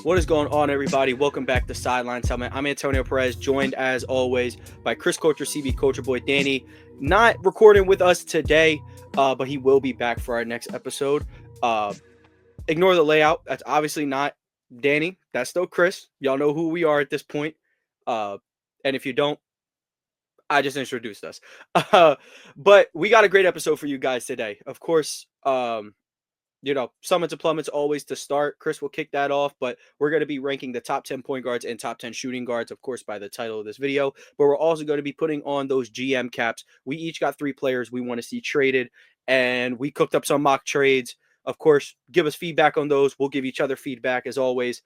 What is going on, everybody? Welcome back to Sideline Summit. I'm Antonio Perez, joined as always by Chris Coulter, CB Culture Boy Danny. Not recording with us today, but he will be back for our next episode. Ignore the layout. That's obviously not Danny. That's still Chris. Y'all know who we are at this point. And if you don't, I just introduced us. But we got a great episode for you guys today. Of course, Summits and Plummets always to start. Chris will kick that off, but we're going to be ranking the top 10 point guards and top 10 shooting guards, of course, by the title of this video. But we're also going to be putting on those GM caps. We each got 3 players we want to see traded, and we cooked up some mock trades. Of course, give us feedback on those. We'll give each other feedback as always.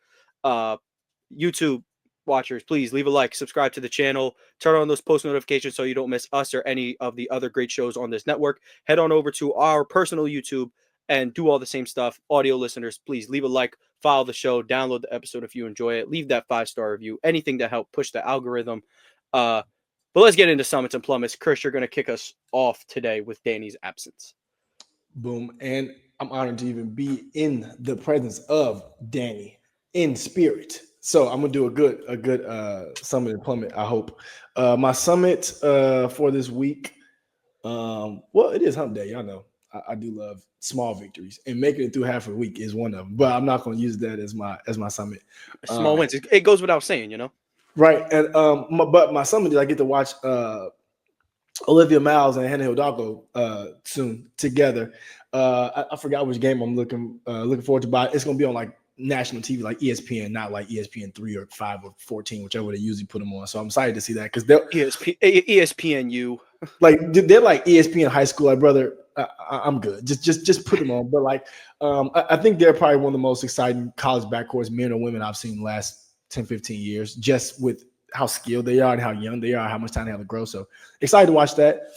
YouTube watchers, please leave a like, subscribe to the channel, turn on those post notifications so you don't miss us or any of the other great shows on this network. Head on over to our personal YouTube and do all the same stuff. Audio listeners, please leave a like, follow the show, download the episode if you enjoy it, leave that 5-star review, anything to help push the algorithm. But let's get into Summits and Plummets. Chris, you're going to kick us off today with Danny's absence. Boom. And I'm honored to even be in the presence of Danny in spirit. So I'm going to do a good Summit and Plummet, I hope. My Summit for this week, well, it is hump day. Y'all know. I do love small victories, and making it through half a week is one of them. But I'm not going to use that as my summit. Small wins. It goes without saying, Right. And but my summit is I get to watch Olivia Miles and Hannah Hidalgo soon together. I forgot which game I'm looking forward to. But it's going to be on like national TV, like ESPN, not like ESPN 3 or 5 or 14, whichever they usually put them on. So I'm excited to see that because they're ESPNU. Like they're like ESPN high school. Like, brother, I'm good. Just put them on. But like, I think they're probably one of the most exciting college backcourts, men or women, I've seen in the last 10, 15 years, just with how skilled they are and how young they are, how much time they have to grow. So excited to watch that.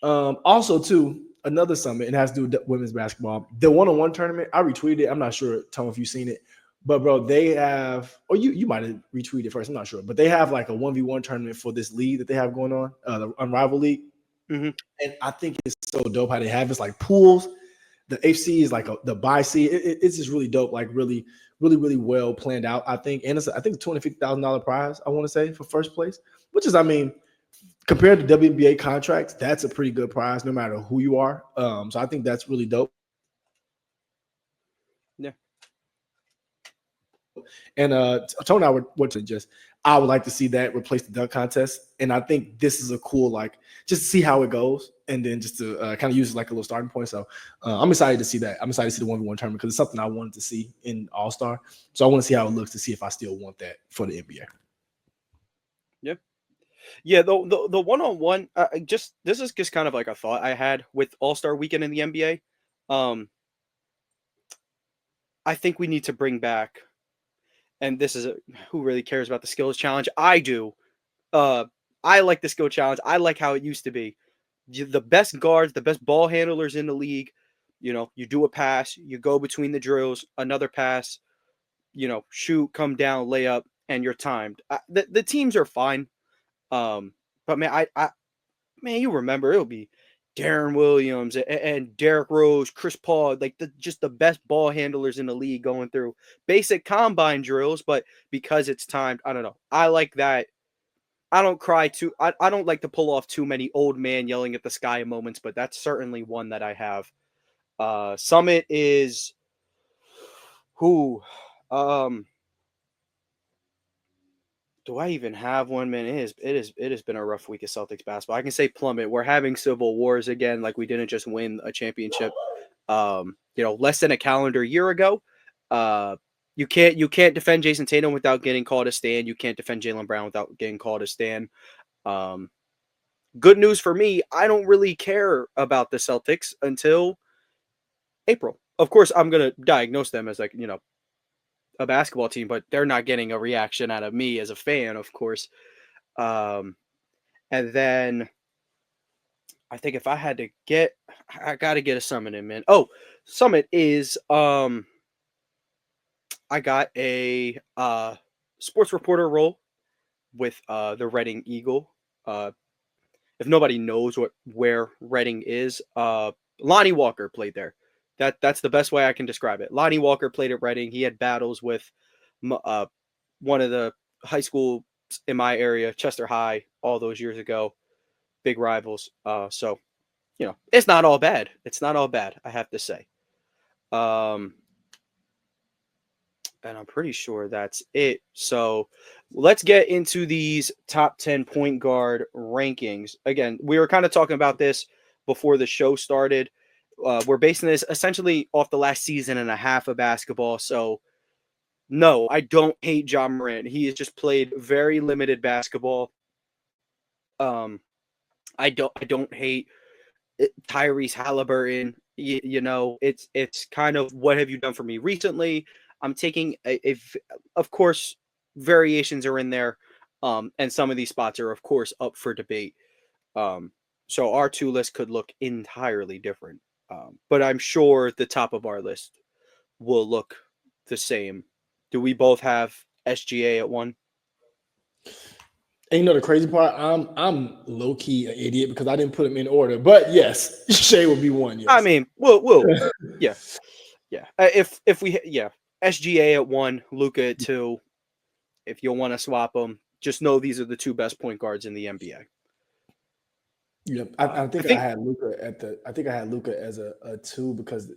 Also, too, another summit, it has to do with women's basketball. The one-on-one tournament, I retweeted it. I'm not sure, Tom, if you've seen it. But, bro, they have – or you might have retweeted it first. I'm not sure. But they have like a 1v1 tournament for this league that they have going on, the Unrivaled League. Mm-hmm. And I think it's so dope how they have it's like pools. The FC is like the buy seat. It's just really dope, like really, really, really well planned out, I think. And it's, I think, $250,000 prize, I want to say, for first place, which is, I mean, compared to WNBA contracts, that's a pretty good prize no matter who you are. So I think that's really dope. Yeah. And Tony, I would like to see that replace the dunk contest. And I think this is a cool, like, just to see how it goes and then just to kind of use it like a little starting point. So I'm excited to see that. I'm excited to see the 1v1 tournament because it's something I wanted to see in All-Star. So I want to see how it looks to see if I still want that for the NBA. Yeah. Yeah, the one-on-one, this is just kind of like a thought I had with All-Star Weekend in the NBA. I think we need to bring back, and this is who really cares about the skills challenge? I do. I like the skill challenge. I like how it used to be. The best guards, the best ball handlers in the league, you do a pass, you go between the drills, another pass, shoot, come down, lay up, and you're timed. The teams are fine. But man, you remember it'll be Darren Williams and Derrick Rose, Chris Paul, like just the best ball handlers in the league going through basic combine drills, but because it's timed, I don't know. I like that. I don't cry too. I don't like to pull off too many old man yelling at the sky moments, but that's certainly one that I have. Summit is who? Do I even have one, man? It has been a rough week of Celtics basketball. I can say Plummet. We're having civil wars again. Like we didn't just win a championship, less than a calendar year ago. You can't defend Jason Tatum without getting called a stand. You can't defend Jaylen Brown without getting called a stand. Good news for me, I don't really care about the Celtics until April. Of course, I'm gonna diagnose them as like a basketball team, but they're not getting a reaction out of me as a fan, of course. And then I think if I had to I got to get a Summit in, man. Oh, Summit is I got a sports reporter role with the Reading Eagle. If nobody knows where Reading is, Lonnie Walker played there. That's the best way I can describe it. Lonnie Walker played at Reading. He had battles with one of the high schools in my area, Chester High, all those years ago. Big rivals. So, it's not all bad. It's not all bad, I have to say. And I'm pretty sure that's it. So let's get into these top 10 point guard rankings. Again, we were kind of talking about this before the show started. We're basing this essentially off the last season and a half of basketball. So, no, I don't hate Ja Morant. He has just played very limited basketball. I don't hate Tyrese Halliburton. It's kind of, what have you done for me recently? I'm taking of course, variations are in there, and some of these spots are of course up for debate. So our two lists could look entirely different, but I'm sure the top of our list will look the same. Do we both have SGA at 1? And you know the crazy part, I'm low key an idiot because I didn't put them in order. But yes, Shai would be 1. Yes. I mean, we'll yeah. If we SGA at 1, Luka at 2. If you'll want to swap them, just know these are the 2 best point guards in the NBA. Yeah, I think I had Luka as a 2 because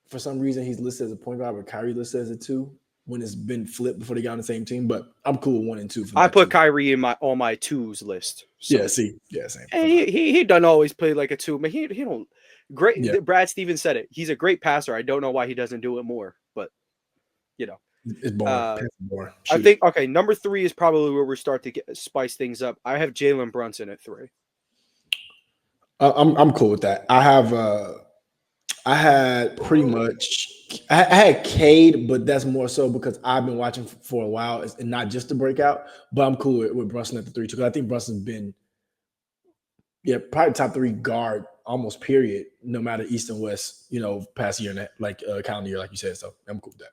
for some reason he's listed as a point guard, but Kyrie listed as a 2 when it's been flipped before they got on the same team. But I'm cool with 1 and 2. I put Kyrie in on my 2s list. So. Same. And he doesn't always play like a 2, but he don't. Great. Yeah. Brad Stevens said it. He's a great passer. I don't know why he doesn't do it more, but it's boring. I think number 3 is probably where we start to spice things up. I have Jalen Brunson at 3. I'm cool with that. I had pretty much I had Cade, but that's more so because I've been watching for a while and not just to break out. But I'm cool with Brunson at the 3 too, because I think Brunson's been probably top 3 guard almost period, no matter East and West, past year and that, like calendar year, like you said. So I'm cool with that.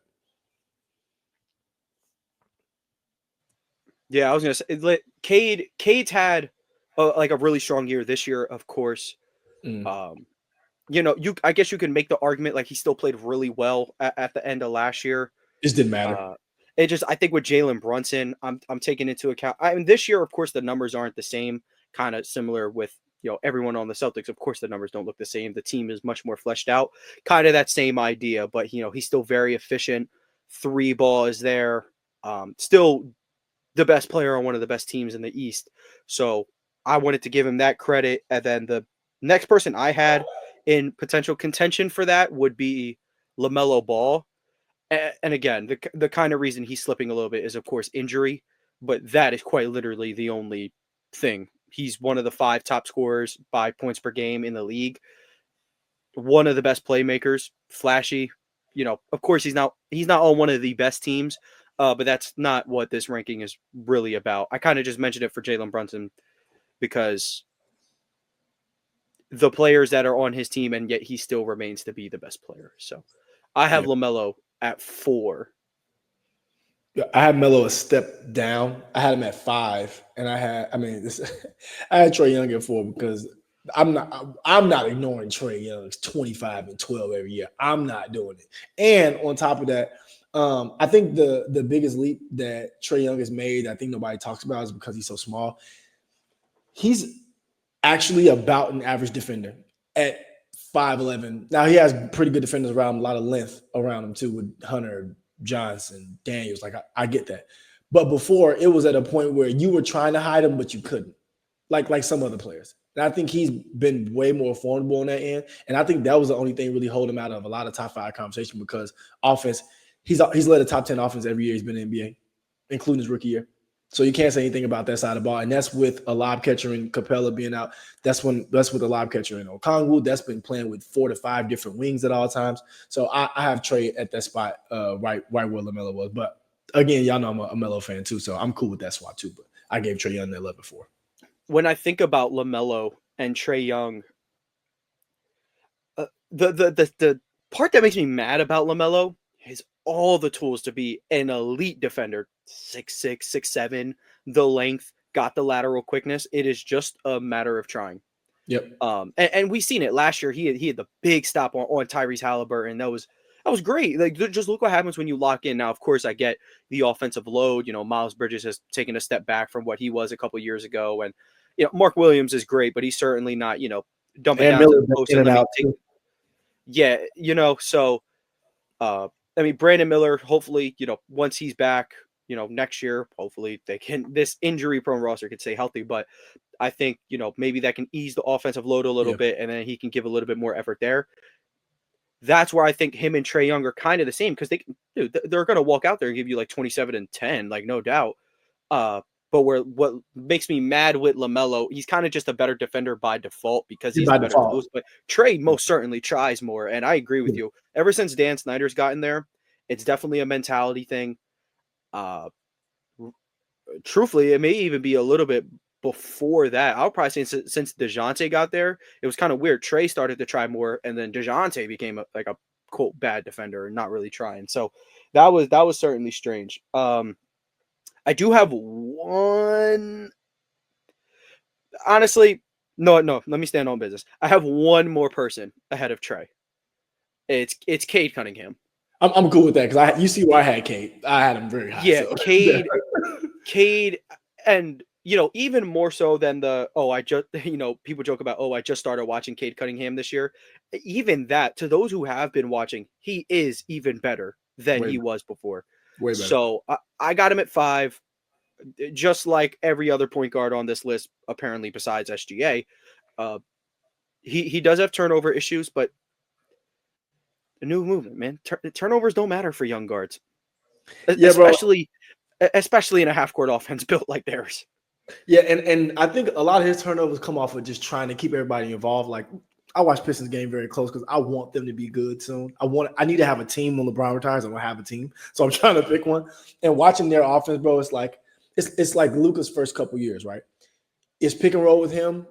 Yeah, I was gonna say Cade's had a really strong year this year, of course. I guess you can make the argument like he still played really well at the end of last year. It didn't matter. I think with Jalen Brunson, I'm taking into account. This year, of course, the numbers aren't the same. Kind of similar with everyone on the Celtics. Of course, the numbers don't look the same. The team is much more fleshed out. Kind of that same idea, but he's still very efficient. 3 ball is there. Still the best player on one of the best teams in the East. So I wanted to give him that credit. And then the next person I had in potential contention for that would be LaMelo Ball. And again, the kind of reason he's slipping a little bit is, of course, injury. But that is quite literally the only thing. He's one of the 5 top scorers by points per game in the league. One of the best playmakers, flashy. Of course, he's not on one of the best teams. But that's not what this ranking is really about. I kind of just mentioned it for Jalen Brunson because the players that are on his team, and yet he still remains to be the best player. So I have LaMelo at 4. I had Melo a step down. I had him at 5, and I had Trae Young at 4 because I'm not ignoring Trae Young's 25 and 12 every year. I'm not doing it. And on top of that, I think the biggest leap that Trae Young has made, I think nobody talks about, is because he's so small. He's actually about an average defender at 5'11". Now he has pretty good defenders around him, a lot of length around him too, with Hunter, Johnson, Daniels. Like I get that, but before it was at a point where you were trying to hide him, but you couldn't, like some other players. And I think he's been way more formidable on that end, and I think that was the only thing really holding him out of a lot of top 5 conversation because offense. He's led a top 10 offense every year he's been in the NBA, including his rookie year. So you can't say anything about that side of the ball. And that's with a lob catcher and Capella being out. That's with a lob catcher in Okongwu. That's been playing with 4 to 5 different wings at all times. So I have Trae at that spot right where LaMelo was. But again, y'all know I'm a Melo fan too, so I'm cool with that swap too. But I gave Trae Young that 11-4. When I think about LaMelo and Trae Young, the part that makes me mad about LaMelo is all the tools to be an elite defender. 6'6", 6'7", the length, got the lateral quickness. It is just a matter of trying. Yep. And we seen it last year. He had the big stop on Tyrese Halliburton. That was great. Like, just look what happens when you lock in. Now, of course, I get the offensive load. Miles Bridges has taken a step back from what he was a couple years ago, and Mark Williams is great, but he's certainly not dumping And down to Miller the post in and and let me out. take. Yeah, so I mean, Brandon Miller, hopefully, once he's back, next year, hopefully this injury prone roster can stay healthy. But I think, maybe that can ease the offensive load a little Yeah. bit, and then he can give a little bit more effort there. That's where I think him and Trae Young are kind of the same, because they're going to walk out there and give you like 27 and 10, like no doubt. But what makes me mad with LaMelo, he's kind of just a better defender by default because he's By the better default. post. But Trae most certainly tries more, and I agree with Yeah. you. Ever since Dan Snyder's gotten there, it's definitely a mentality thing. Truthfully, it may even be a little bit before that. I'll probably say since DeJounte got there, it was kind of weird. Trae started to try more, and then DeJounte became like a quote bad defender and not really trying. So that was certainly strange. I do have one. Honestly, no. Let me stand on business. I have one more person ahead of Trae. It's Cade Cunningham. I'm cool with that because you see where I had Cade. I had him very high. Yeah, So. Cade, and even more so than people joke about, I just started watching Cade Cunningham this year. Even that, to those who have been watching, he is even better than he was before. Way better. So I got him at 5, just like every other point guard on this list, apparently besides SGA. He does have turnover issues, but a new movement, man. Turnovers don't matter for young guards, Yeah, especially in a half court offense built like theirs. Yeah, and I think a lot of his turnovers come off of just trying to keep everybody involved. Like, I watch Pistons game very close because I want them to be good soon. I need to have a team when LeBron retires. I want to have a team, so I'm trying to pick one. And watching their offense, bro, it's like Luka's first couple years, right? It's pick and roll with him.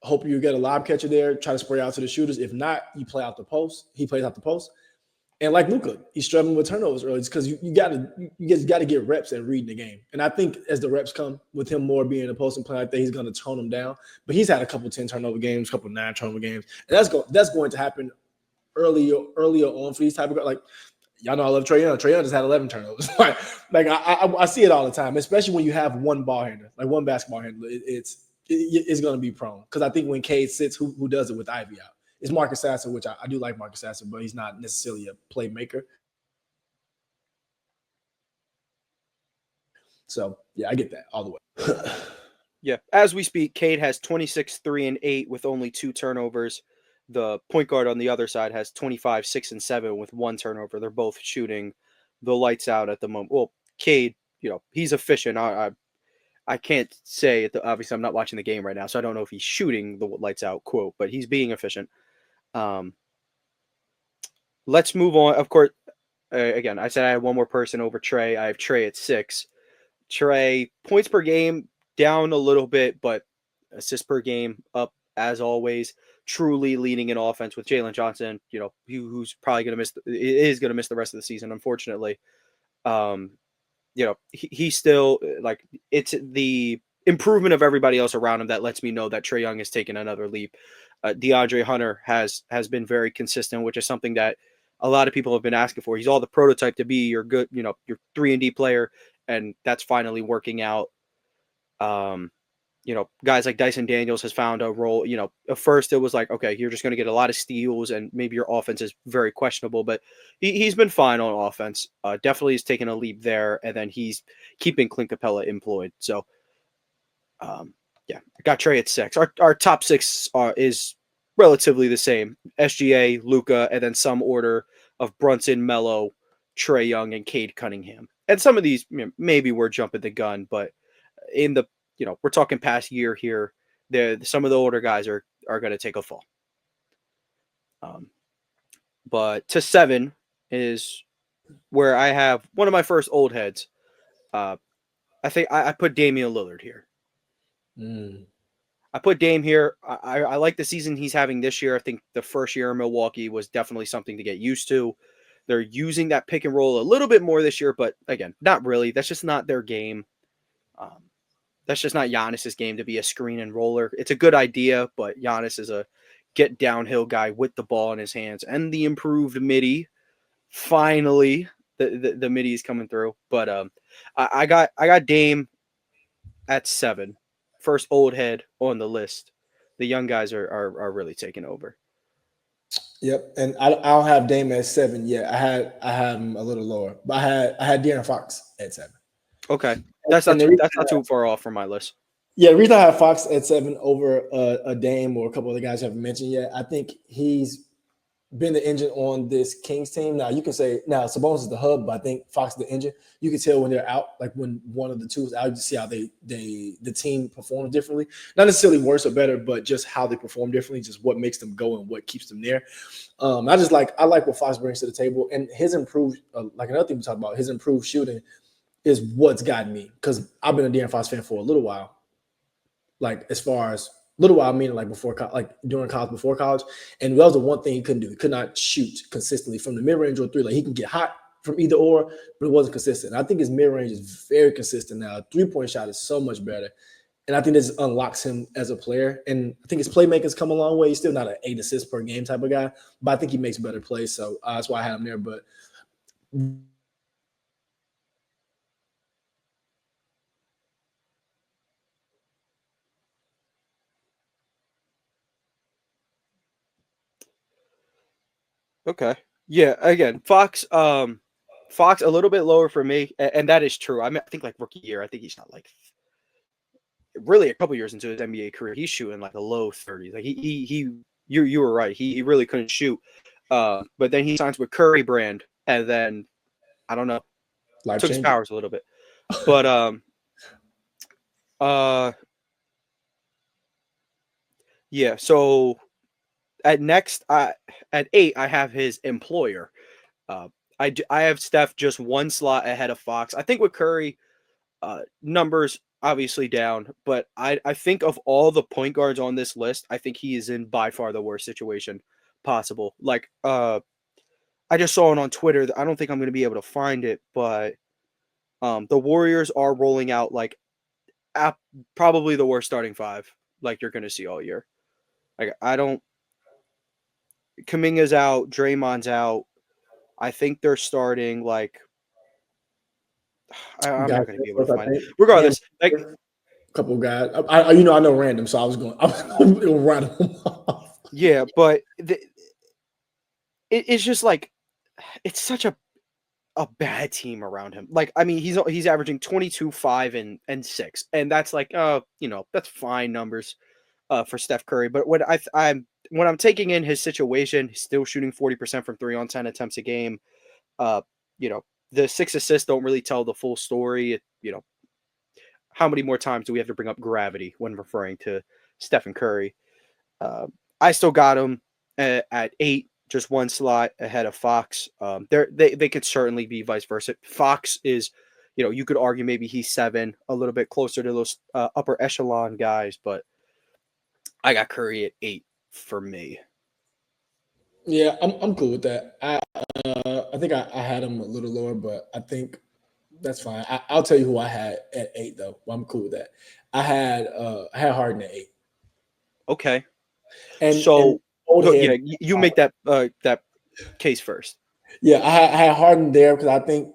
Hope you get a lob catcher there. Try to spray out to the shooters. If not, you play out the post. He plays out the post. And like Luka, he's struggling with turnovers early because you guys got to get reps at reading the game. And I think as the reps come with him more being a post and playing like that, he's going to tone them down. But he's had a couple 10 turnover games, a couple 9 turnover games, and that's going to happen earlier on for these type of guys. Like, y'all know I love Trae Young. Trae Young just had 11 turnovers. like I see it all the time, especially when you have one ball handler, like one basketball handler. It's going to be prone because I think when Cade sits, who does it with Ivy out? It's Marcus Sasser, which I do like Marcus Sasser, but he's not necessarily a playmaker. So, yeah, I get that all the way. Yeah. As we speak, Cade has 26, 3, and 8 with only 2 turnovers. The point guard on the other side has 25, 6, and 7 with 1 turnover. They're both shooting the lights out at the moment. Well, Cade, he's efficient. I can't say, obviously I'm not watching the game right now, so I don't know if he's shooting the lights out quote, but he's being efficient. Let's move on. Of course, again, I said I had one more person over Trae. I have Trae at 6. Trae, points per game down a little bit, but assists per game up as always. Truly leading in offense with Jalen Johnson, who's probably going to is going to miss the rest of the season, unfortunately. He's still like, it's the improvement of everybody else around him that lets me know that Trae Young has taken another leap. DeAndre Hunter has been very consistent, which is something that a lot of people have been asking for. He's all the prototype to be your good, your 3-and-D player, and that's finally working out. Guys like Dyson Daniels has found a role. At first it was like, okay, you're just going to get a lot of steals and maybe your offense is very questionable, but he's been fine on offense. Definitely has taken a leap there, and then he's keeping Clint Capella employed. So, I got Trae at 6. Our top 6 is relatively the same: SGA, Luka, and then some order of Brunson, Melo, Trae Young, and Cade Cunningham. And some of these, maybe we're jumping the gun, but in the we're talking past year here. Some of the older guys are going to take a fall. But to 7 is where I have one of my first old heads. I think I put Damian Lillard here. I put Dame here. I like the season he's having this year. I think the first year in Milwaukee was definitely something to get used to. They're using that pick and roll a little bit more this year, but again, not really. That's just not their game. That's just not Giannis's game to be a screen and roller. It's a good idea, but Giannis is a get downhill guy with the ball in his hands and the improved midi. Finally, the midi is coming through. But I got Dame at 7, first old head on the list. The young guys are really taking over. Yep, and I don't have Dame at 7 yet. I had him a little lower, but I had De'Aaron Fox at 7. Okay, that's And not too far off from my list. yeah, the reason I have Fox at 7 over a Dame or a couple of the guys I haven't mentioned yet, I think he's been the engine on this Kings team. Now you can say Sabonis is the hub, but I think Fox is the engine. You can tell when they're out, like when one of the two is out, you see how the team performs differently. Not necessarily worse or better, but just how they perform differently, just what makes them go and what keeps them there. I like what Fox brings to the table, and his improved like another thing we talk about, his improved shooting is what's gotten me, because I've been a De'Aaron Fox fan for a little while. Like as far as little while, meaning like during college, before college, and that was the one thing he couldn't do. He could not shoot consistently from the mid range or three. Like he can get hot from either or, but it wasn't consistent. I think his mid range is very consistent now. 3-point shot is so much better, and I think this unlocks him as a player. And I think his playmaking's come a long way. He's still not an 8 assists per game type of guy, but I think he makes better plays. So that's why I had him there. But Okay. Yeah. Again, Fox a little bit lower for me, and that is true. I mean, I think like rookie year, I think he's not like really a couple years into his NBA career, he's shooting like a low 30s. Like you were right. He really couldn't shoot. But then he signs with Curry brand, and then I don't know, took his powers a little bit. But yeah. So at 8, I have his employer. I have Steph just one slot ahead of Fox. I think with Curry, numbers obviously down, but I think of all the point guards on this list, I think he is in by far the worst situation possible. Like, I just saw it on Twitter. I don't think I'm going to be able to find it, but the Warriors are rolling out like probably the worst starting 5 like you're going to see all year. Like, Kuminga's out, Draymond's out. I think they're starting like I'm not going to be able to find it. Regardless, like a couple of guys, I know random, so I was going to write them off. Yeah, but it's just like it's such a bad team around him. Like, I mean, he's averaging 22, 5, and 6, and that's like that's fine numbers for Steph Curry. But when I'm taking in his situation, he's still shooting 40% from 3 on 10 attempts a game. The 6 assists don't really tell the full story. How many more times do we have to bring up gravity when referring to Stephen Curry? I still got him at 8, just one slot ahead of Fox. They could certainly be vice versa. Fox is, you could argue maybe he's 7, a little bit closer to those upper echelon guys, but I got Curry at 8 for me. Yeah, I'm cool with that. I think I had him a little lower, but I think that's fine. I'll tell you who I had at 8 though. Well, I'm cool with that. I had Harden at 8. Okay. And you make that case first. Yeah, I had Harden there because I think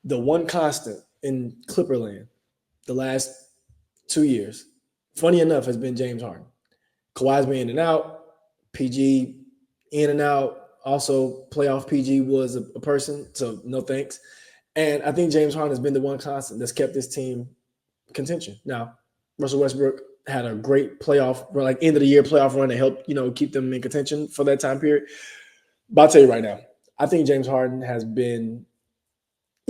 the one constant in Clipperland the last 2 years, funny enough, has been James Harden. Kawhi's been in and out. PG in and out. Also, playoff PG was a person, so no thanks. And I think James Harden has been the one constant that's kept this team contention. Now, Russell Westbrook had a great playoff, like end of the year playoff run to help, keep them in contention for that time period. But I'll tell you right now, I think James Harden has been,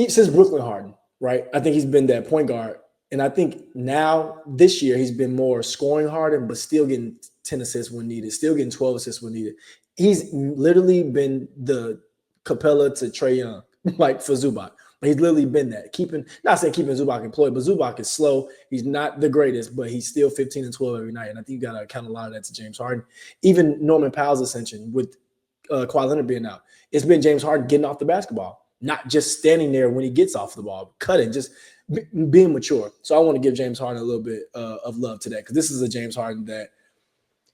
since Brooklyn Harden, right? I think he's been that point guard. And I think now this year he's been more scoring Harden, but still getting 10 assists when needed, still getting 12 assists when needed. He's literally been the Capella to Trae Young, like for Zubac. He's literally been that. Not saying keeping Zubac employed, but Zubac is slow. He's not the greatest, but he's still 15 and 12 every night. And I think you got to account a lot of that to James Harden. Even Norman Powell's ascension with Kawhi Leonard being out, it's been James Harden getting off the basketball, not just standing there when he gets off the ball, cutting, just being mature. So I want to give James Harden a little bit of love to that, because this is a James Harden that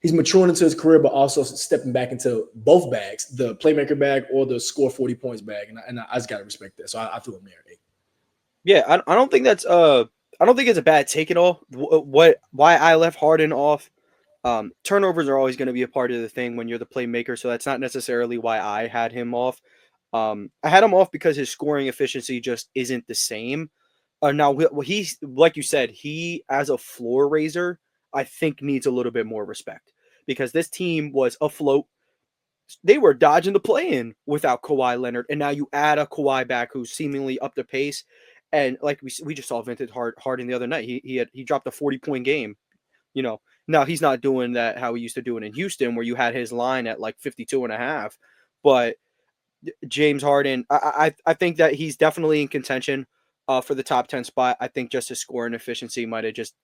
he's maturing into his career, but also stepping back into both bags, the playmaker bag or the score 40 points bag. And I just got to respect that. So I threw him there. Yeah, I don't think that's I don't think it's a bad take at all. Why I left Harden off? Turnovers are always going to be a part of the thing when you're the playmaker, so that's not necessarily why I had him off. I had him off because his scoring efficiency just isn't the same. Now, he's like you said, he as a floor raiser, I think needs a little bit more respect because this team was afloat. They were dodging the play-in without Kawhi Leonard, and now you add a Kawhi back who's seemingly up to pace. And like we just saw Vintage Harden the other night, he dropped a 40-point game. You know, now he's not doing that how he used to do it in Houston, where you had his line at like 52 and a half. But James Harden, I think that he's definitely in contention for the top 10 spot. I think just his scoring efficiency might just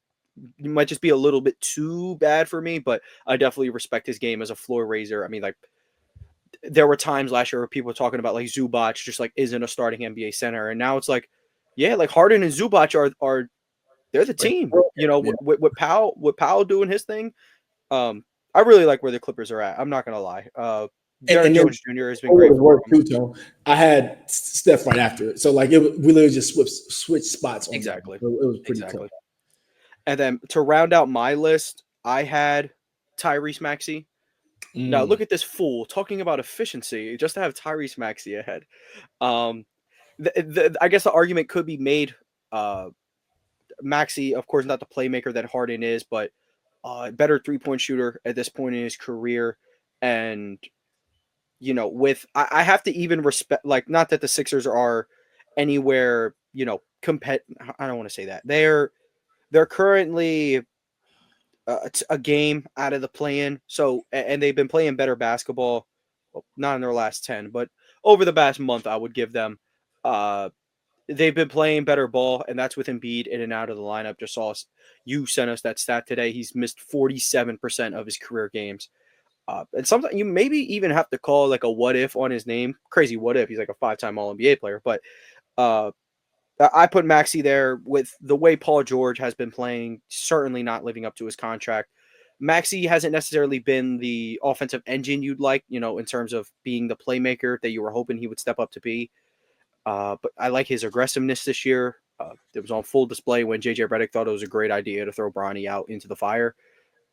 be a little bit too bad for me, but I definitely respect his game as a floor raiser. I mean, like, there were times last year where people were talking about like Zubac just like isn't a starting NBA center, and now it's like, yeah, like Harden and Zubac are they're the team. You know, Yeah. with Powell doing his thing. I really like where the Clippers are at. I'm not gonna lie. Derrick Jones Jr. has been great for him. Too, I had Steph right after it, so like we literally just switched spots on Exactly. It was pretty close. And then to round out my list, I had Tyrese Maxey. Now look at this fool talking about efficiency just to have Tyrese Maxey ahead. I guess the argument could be made. Maxey, of course, not the playmaker that Harden is, but better 3-point shooter at this point in his career. And, you know, I have to even respect, like, not that the Sixers are anywhere, you know, I don't want to say that. They're currently a game out of the play-in. So, and they've been playing better basketball, well, not in their last 10, but over the past month, I would give them. They've been playing better ball, and that's with Embiid in and out of the lineup. Just saw you sent us that stat today. He's missed 47% of his career games. And sometimes you maybe even have to call like a what if on his name. Crazy what if. He's like a 5-time All-NBA player. But I put Maxey there with the way Paul George has been playing, certainly not living up to his contract. Maxey hasn't necessarily been the offensive engine you'd like, you know, in terms of being the playmaker that you were hoping he would step up to be. But I like his aggressiveness this year. It was on full display when JJ Redick thought it was a great idea to throw Bronny out into the fire.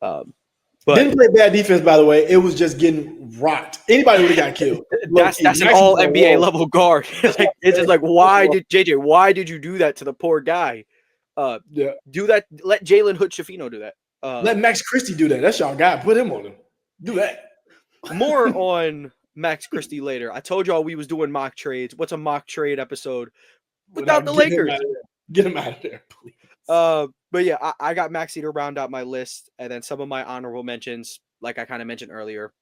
But didn't play bad defense, by the way. It was just getting rocked. Anybody would have got killed. That's an all NBA level guard. Like, it's just like, why did you do that to the poor guy? Do that. Let Jalen Hood-Schifino do that. Let Max Christie do that. That's y'all guy. Put him on him. Do that. More on Max Christie later. I told y'all we was doing mock trades. What's a mock trade episode without the Lakers? Get him out of there, please. But yeah, I got Maxey to round out my list, and then some of my honorable mentions, like I kind of mentioned earlier.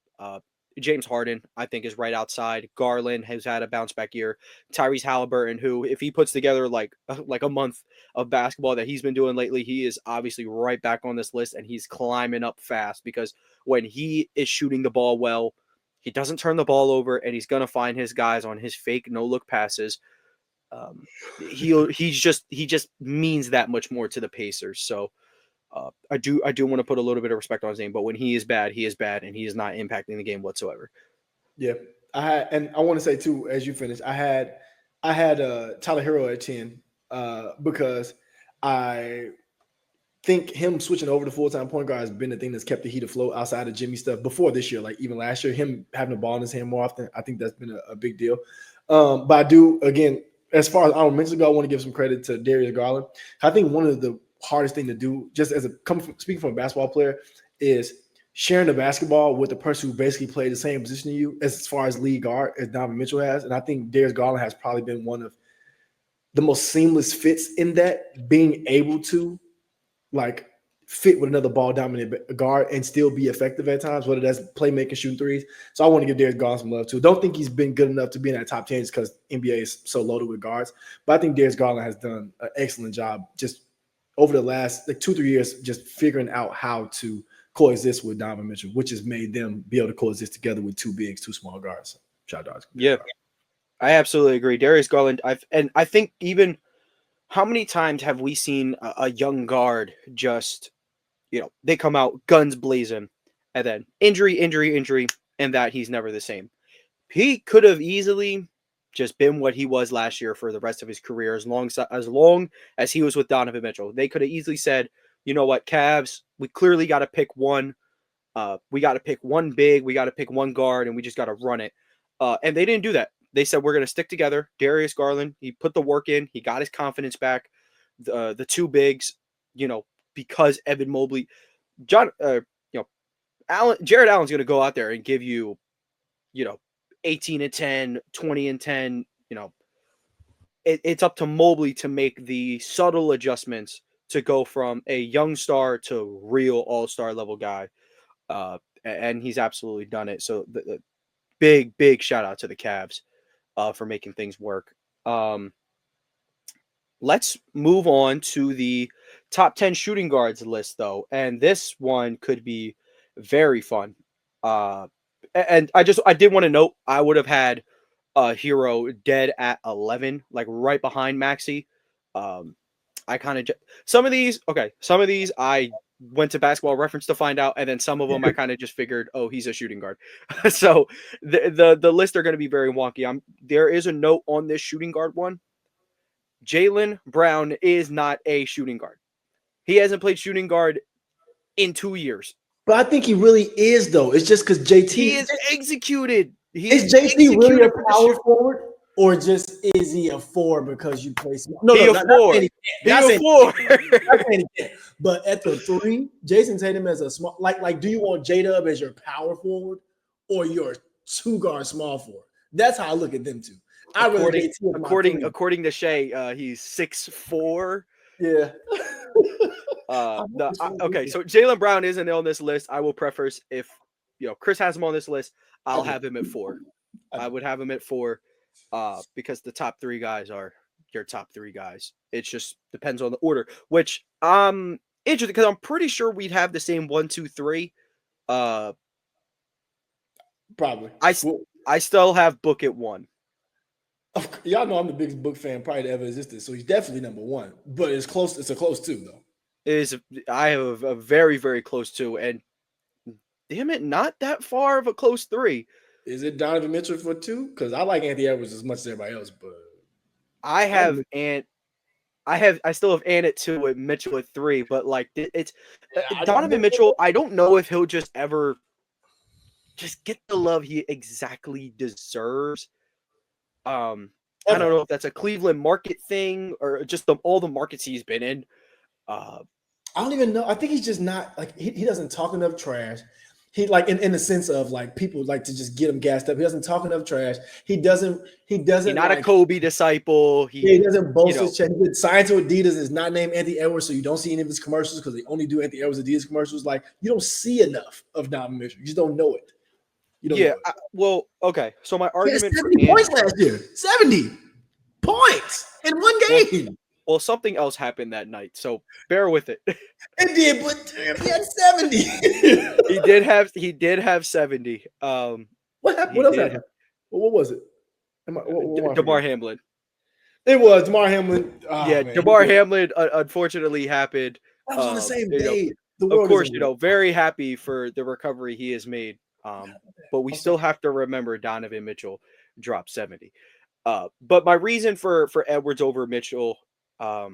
James Harden, I think, is right outside. Garland has had a bounce back year. Tyrese Halliburton, who, if he puts together like a month of basketball that he's been doing lately, he is obviously right back on this list, and he's climbing up fast because when he is shooting the ball well, he doesn't turn the ball over, and he's gonna find his guys on his fake no look passes. He just means that much more to the Pacers. So I do want to put a little bit of respect on his name, but when he is bad, and he is not impacting the game whatsoever. Yeah, I want to say too, as you finish, I had Tyler Hero at 10 because I think him switching over to full-time point guard has been the thing that's kept the Heat afloat outside of Jimmy stuff before this year. Like even last year, him having the ball in his hand more often, I think that's been a big deal. But I do, again, as far as honorable mentions go, I want to give some credit to Darius Garland. I think one of the hardest thing to do, just as speaking from a basketball player, is sharing the basketball with the person who basically played the same position as you, as far as lead guard as Donovan Mitchell has. And I think Darius Garland has probably been one of the most seamless fits in that, being able to like fit with another ball dominant guard and still be effective at times, whether that's playmaking, shooting threes. So I want to give Darius Garland some love too. Don't think he's been good enough to be in that top 10 just because NBA is so loaded with guards. But I think Darius Garland has done an excellent job just over the last like 2-3 years, just figuring out how to coexist with Donovan Mitchell, which has made them be able to coexist together with two bigs, two small guards. Shout out. Yeah, I absolutely agree. Darius Garland, I think even how many times have we seen a young guard just, they come out guns blazing and then injury, and that he's never the same. He could have easily just been what he was last year for the rest of his career, as long as he was with Donovan Mitchell. They could have easily said, you know what, Cavs, we clearly got to pick one. We got to pick one big, we got to pick one guard, and we just got to run it. And they didn't do that. They said, we're going to stick together. Darius Garland, he put the work in. He got his confidence back. The two bigs, because Evan Mobley, Jared Allen's going to go out there and give you, 18 and 10, 20 and 10. It's up to Mobley to make the subtle adjustments to go from a young star to real all-star level guy. And he's absolutely done it. So the big shout out to the Cavs for making things work. Let's move on to the top 10 shooting guards list, though. And this one could be very fun. And I did want to note, I would have had Hero dead at 11, like right behind Maxey. I kind of some of these I went to Basketball Reference to find out, and then some of them I kind of just figured, oh, he's a shooting guard. So the list are going to be very wonky. There is a note on this shooting guard one. Jaylen Brown is not a shooting guard. He hasn't played shooting guard in 2 years. But I think he really is, though. It's just because JT he is executed. Is JT really a power forward, or just is he a 4 because you play small? No, he a 4. He a 4. But at the 3, Jason Tatum as a small, like, do you want J-Dub as your power forward or your 2-guard small forward? That's how I look at them two. According to Shai, he's 6'4". Yeah. Okay, so Jaylen Brown isn't on this list. I will preface, if Chris has him on this list, I'll have him at 4. I would have him at 4 because the top 3 guys are your top 3 guys. It just depends on the order, which interesting because I'm pretty sure we'd have the same 1, 2, 3. Probably. I still have Book at 1. Y'all know I'm the biggest Book fan probably that ever existed, so he's definitely number 1. But it's close. It's a close 2, though. I have a very, very close 2, and damn it, not that far of a close 3. Is it Donovan Mitchell for 2? Because I like Anthony Edwards as much as everybody else, but I still have Ant at 2 and Mitchell at 3, but like it's Donovan Mitchell. I don't know if he'll just ever just get the love he exactly deserves. I don't know if that's a Cleveland market thing or just all the markets he's been in. I don't even know. I think he's just not like he doesn't talk enough trash. He like in the sense of like people like to just get him gassed up. He doesn't talk enough trash. He doesn't. He's not a Kobe disciple. He doesn't boast his chest. He signed to Adidas. Is not named Anthony Edwards, so you don't see any of his commercials because they only do Anthony Edwards Adidas commercials. Like you don't see enough of Donovan Mitchell. You just don't know it. Well, okay. So my argument for 70 points last year. 70 points in one game. Well, something else happened that night, so bear with it. It did, but he had 70. He did have 70. What happened? What else happened? What was it? DeMar Hamlin. It was DeMar Hamlin. Oh, yeah, man. DeMar Hamlin unfortunately happened. That was on the same day. Of course, very happy for the recovery he has made. But we still have to remember Donovan Mitchell dropped 70. But my reason for Edwards over Mitchell, my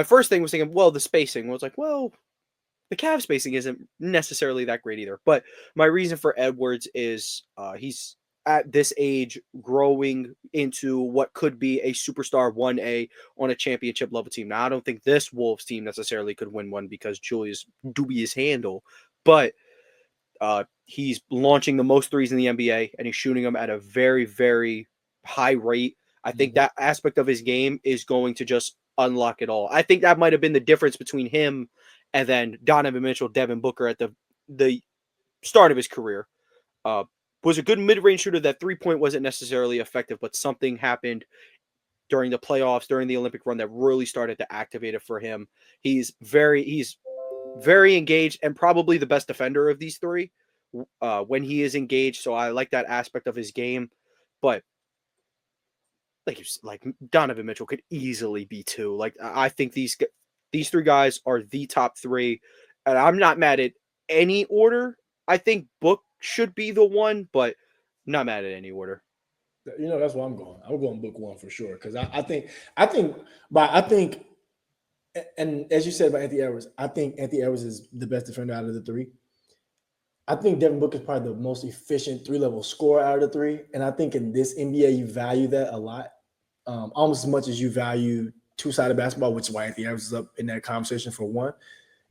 first thing was thinking, well, the spacing was like, well, the Cavs spacing isn't necessarily that great either. But my reason for Edwards is he's at this age growing into what could be a superstar 1A on a championship level team. Now, I don't think this Wolves team necessarily could win one because Julius dubious handle, but he's launching the most threes in the NBA and he's shooting them at a very, very high rate. I think that aspect of his game is going to just unlock it all. I think that might have been the difference between him and then Donovan Mitchell, Devin Booker at the start of his career. Was a good mid-range shooter. That 3-point wasn't necessarily effective, but something happened during the playoffs, during the Olympic run that really started to activate it for him. He's very engaged and probably the best defender of these 3 when he is engaged. So I like that aspect of his game. But like Donovan Mitchell could easily be 2. Like I think these 3 guys are the top 3, and I'm not mad at any order. I think Book should be the 1, but not mad at any order. That's where I'm going. I'm going Book 1 for sure because I think, and as you said about Anthony Edwards, I think Anthony Edwards is the best defender out of the 3. I think Devin Booker is probably the most efficient 3-level scorer out of the 3, and I think in this NBA you value that a lot, almost as much as you value two-sided basketball, which is why Anthony Edwards is up in that conversation for 1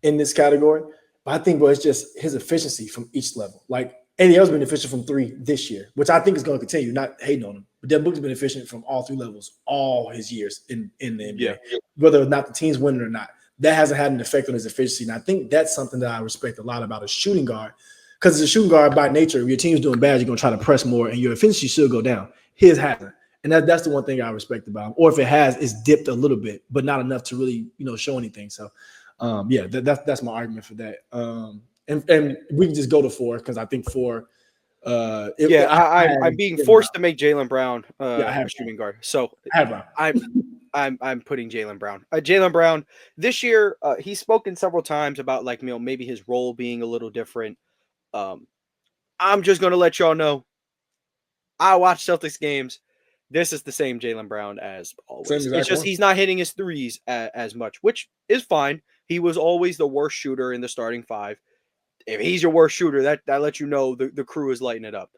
in this category. But I think, bro, it's just his efficiency from each level. Like Anthony Edwards been efficient from 3 this year, which I think is going to continue. Not hating on him, but Devin Booker's been efficient from all 3 levels all his years in the NBA, whether or not the team's winning or not. That hasn't had an effect on his efficiency, and I think that's something that I respect a lot about a shooting guard. Because as a shooting guard by nature, if your team's doing bad, you're going to try to press more, and your efficiency should go down. His hasn't. And that's the one thing I respect about him. Or if it has, it's dipped a little bit, but not enough to really, show anything. So, that's my argument for that. And we can just go to 4 because I think 4. I'm being forced to make Jaylen Brown a shooting guard. So I'm putting Jaylen Brown. Jaylen Brown this year, he's spoken several times about maybe his role being a little different. I'm just gonna let y'all know. I watch Celtics games. This is the same Jaylen Brown as always. It's just he's not hitting his threes as much, which is fine. He was always the worst shooter in the starting 5. If he's your worst shooter, that lets you know the crew is lighting it up.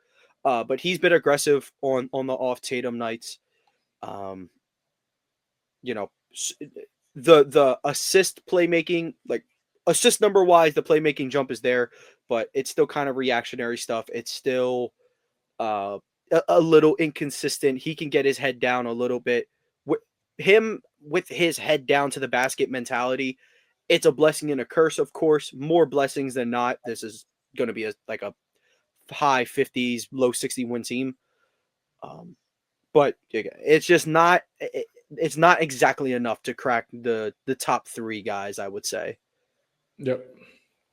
But he's been aggressive on the off Tatum nights. The assist playmaking, like assist number wise, the playmaking jump is there, but it's still kind of reactionary stuff. It's still a little inconsistent. He can get his head down a little bit. With his head down to the basket mentality, it's a blessing and a curse, of course. More blessings than not. This is going to be a high 50s, low 60 win team. But it's just not. It's not exactly enough to crack the top 3 guys, I would say. Yep.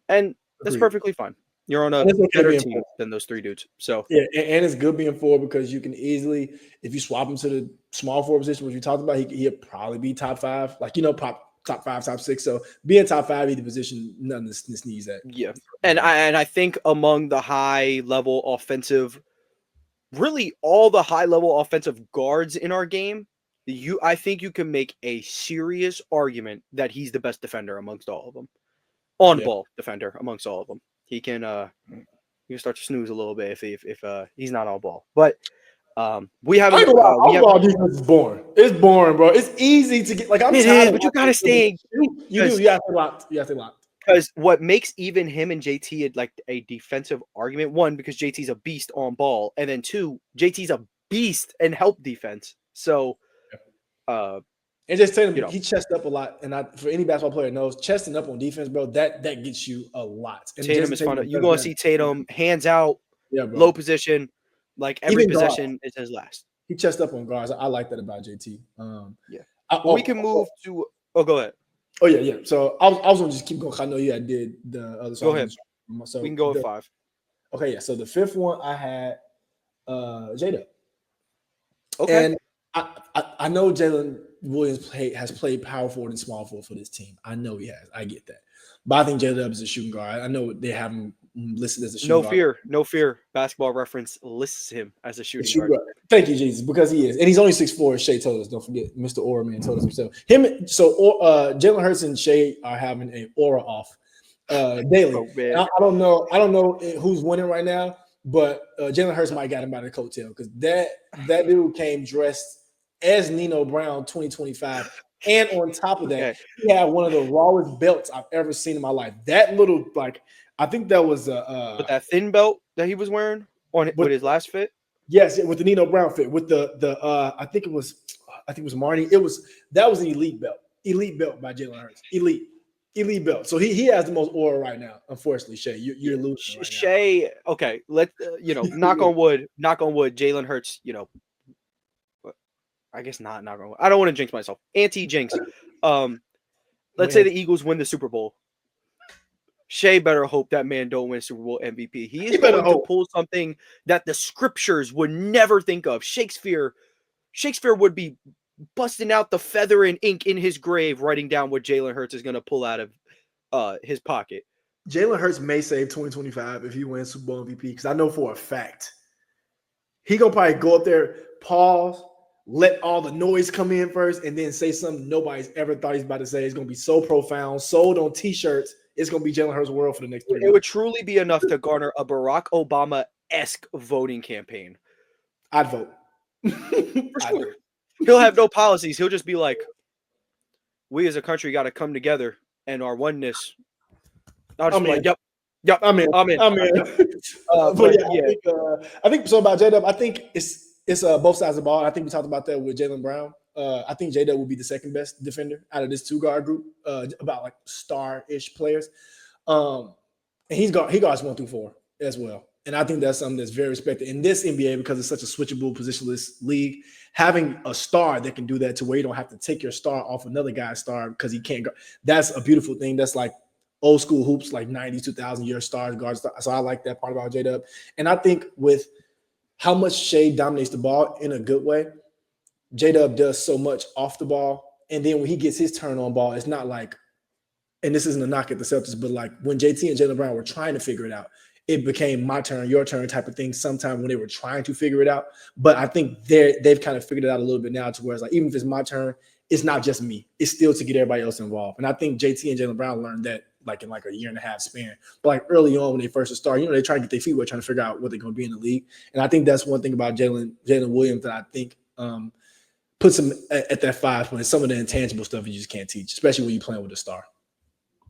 And that's perfectly fine. You're on a better team than those 3 dudes. So yeah, and it's good being 4 because you can easily, if you swap him to the small 4 position, which we talked about, he'll probably be top 5. Top 5, top 6. So being top 5 in the position, none of this needs that. Yeah, and I think among the high level offensive, really all the high level offensive guards in our game, I think you can make a serious argument that he's the best defender amongst all of them. On-ball defender amongst all of them. He can start to snooze a little bit if he's not on ball. But we haven't. On-ball defense is boring. It's boring, bro. It's easy to get. I'm tired, but you gotta stay. You have to lock. You have to lock. Because what makes even him and JT a defensive argument? 1, because JT's a beast on ball, and then 2, JT's a beast in help defense. So. And just tell him he chested up a lot, and for any basketball player knows, chesting up on defense, bro, that gets you a lot. And Tatum is fun. You're going to see Tatum hands out, low position, like every even possession is his last. He chested up on guards. I like that about JT. We can move to. Oh, go ahead. Oh yeah. So I was gonna just keep going. I know you did the other. Go ahead. So we can go with 5. Okay, yeah. So the 5th one I had J-Dub. Okay. And I know Jalen Williams has played power forward and small forward for this team. I know he has. I get that. But I think J-Dub is a shooting guard. I know they have him listed as a shooting guard. No fear. Basketball Reference lists him as a shooting guard. Thank you, Jesus, because he is. And he's only 6'4", as Shai told us. Don't forget, Mr. Aura Man told us himself. Jalen Hurts and Shai are having an aura off daily. I don't know who's winning right now, but Jalen Hurts might got him by the coattail because that dude came dressed as Nino Brown 2025. And on top of that, he had one of the rawest belts I've ever seen in my life. That little, I think that was with that thin belt that he was wearing with his last fit. Yes, with the Nino Brown fit, with the I think it was Marty. That was an elite belt by Jalen Hurts. Elite belt. So he has the most aura right now. Unfortunately, Shai, you're losing. Right Shai, now. Okay, let knock on wood. Jalen Hurts, I guess not knock on wood. I don't want to jinx myself. Anti-jinx. Let's say the Eagles win the Super Bowl. Shai better hope that man don't win Super Bowl MVP. He is going to pull something that the scriptures would never think of. Shakespeare Shakespeare would be busting out the feather and ink in his grave, writing down what Jalen Hurts is going to pull out of his pocket. Jalen Hurts may save 2025 if he wins Super Bowl MVP, because I know for a fact he gonna probably go up there, pause, let all the noise come in first, and then say something nobody's ever thought he's about to say. It's gonna be so profound, sold on T-shirts. It's gonna be Jalen Hurts' world for the next 3 months. It would truly be enough to garner a Barack Obama-esque voting campaign. I'd vote. For sure. He'll have no policies. He'll just be like, we as a country got to come together, and our oneness. I'll just be like, yep, I'm in. But yeah, I think so about J-Dub. I think it's both sides of the ball. I think we talked about that with Jaylen Brown. I think J-Dub will be the second best defender out of this two-guard group, about like star-ish players. And he guards 1 through 4 as well. And I think that's something that's very respected in this NBA because it's such a switchable, positionless league. Having a star that can do that to where you don't have to take your star off another guy's star because he can't go. That's a beautiful thing. That's like old school hoops, like 90s, 2000 year stars, guards. So I like that part about J-Dub. And I think with how much Shai dominates the ball in a good way, J-Dub does so much off the ball. And then when he gets his turn on ball, it's not like, and this isn't a knock at the Celtics, but like when JT and Jaylen Brown were trying to figure it out, it became my turn, your turn type of thing sometime when they were trying to figure it out. But I think they've kind of figured it out a little bit now to where it's like, even if it's my turn, it's not just me. It's still to get everybody else involved. And I think JT and Jaylen Brown learned that like in like a year and a half span. But like early on when they first started, they try to get their feet wet, trying to figure out what they're going to be in the league. And I think that's one thing about Jalen Williams that I think puts him at that 5 when some of the intangible stuff you just can't teach, especially when you're playing with a star.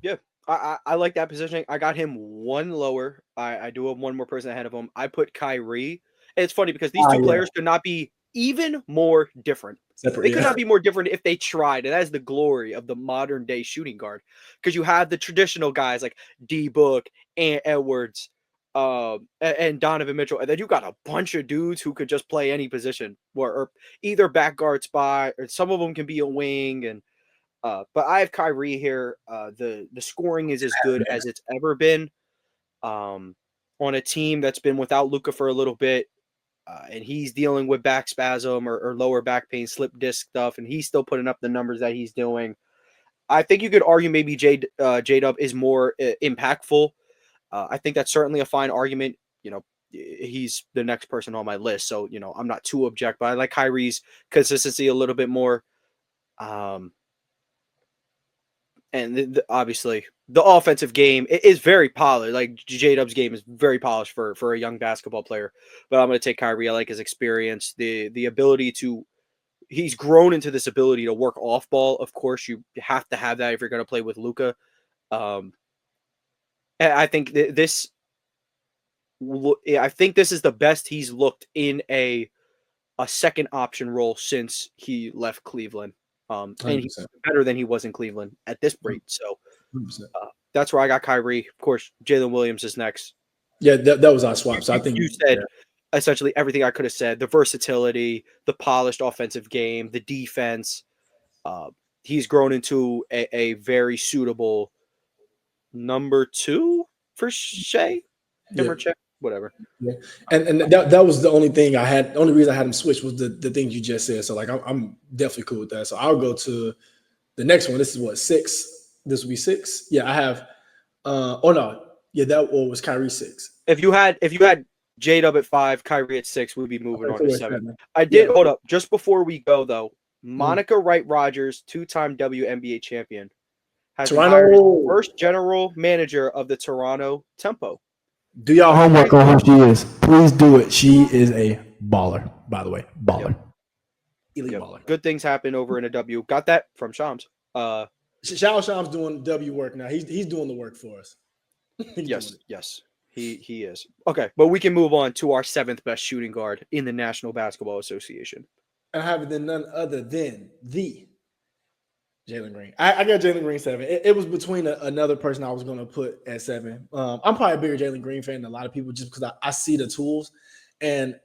Yeah. I like that positioning. I got him 1 lower. I do have 1 more person ahead of him. I put Kyrie. And it's funny because these two players could not be even more different. They could not be more different if they tried. And that is the glory of the modern day shooting guard. Because you have the traditional guys like D-Book, and Edwards, and Donovan Mitchell. And then you got a bunch of dudes who could just play any position or either back guard spot, or some of them can be a wing. And but I have Kyrie here. The scoring is as good as it's ever been on a team that's been without Luka for a little bit. And he's dealing with back spasm or lower back pain, slip disc stuff, and he's still putting up the numbers that he's doing. I think you could argue maybe J-Dub is more impactful. I think that's certainly a fine argument. He's the next person on my list, so I'm not too object, but I like Kyrie's consistency a little bit more. And obviously, the offensive game is very polished. Like J-Dub's game is very polished for a young basketball player. But I'm going to take Kyrie. I like his experience, the ability to. He's grown into this ability to work off ball. Of course, you have to have that if you're going to play with Luka. And I think this. I think this is the best he's looked in a second option role since he left Cleveland. And he's better than he was in Cleveland at this rate. So that's where I got Kyrie. Of course, Jalen Williams is next. Yeah, that was our swap. So I think you said essentially everything I could have said. The versatility, the polished offensive game, the defense. He's grown into a very suitable number 2 for Shai. Whatever. Yeah. And that was the only thing I had. The only reason I had him switch was the things you just said. So like I'm definitely cool with that. So I'll go to the next one. This is what 6. This will be 6. Yeah, I have. That was Kyrie 6. If you had J-Dub at 5, Kyrie at 6, we'd be moving on to 7. I did hold up just before we go though. Monica Wright Rogers, 2-time WNBA champion, has been hired as the first general manager of the Toronto Tempo. Do y'all homework on who she is. Please do it. She is a baller, by the way. Baller. Yep. Elite baller. Good things happen over in a W. Got that from Shams. Shams doing W work now. He's doing the work for us. Yes. He is. Okay, but we can move on to our 7th best shooting guard in the National Basketball Association. I have it none other than the Jalen Green. I got Jalen Green 7. It was between another person I was going to put at 7. I'm probably a bigger Jalen Green fan than a lot of people just because I see the tools. And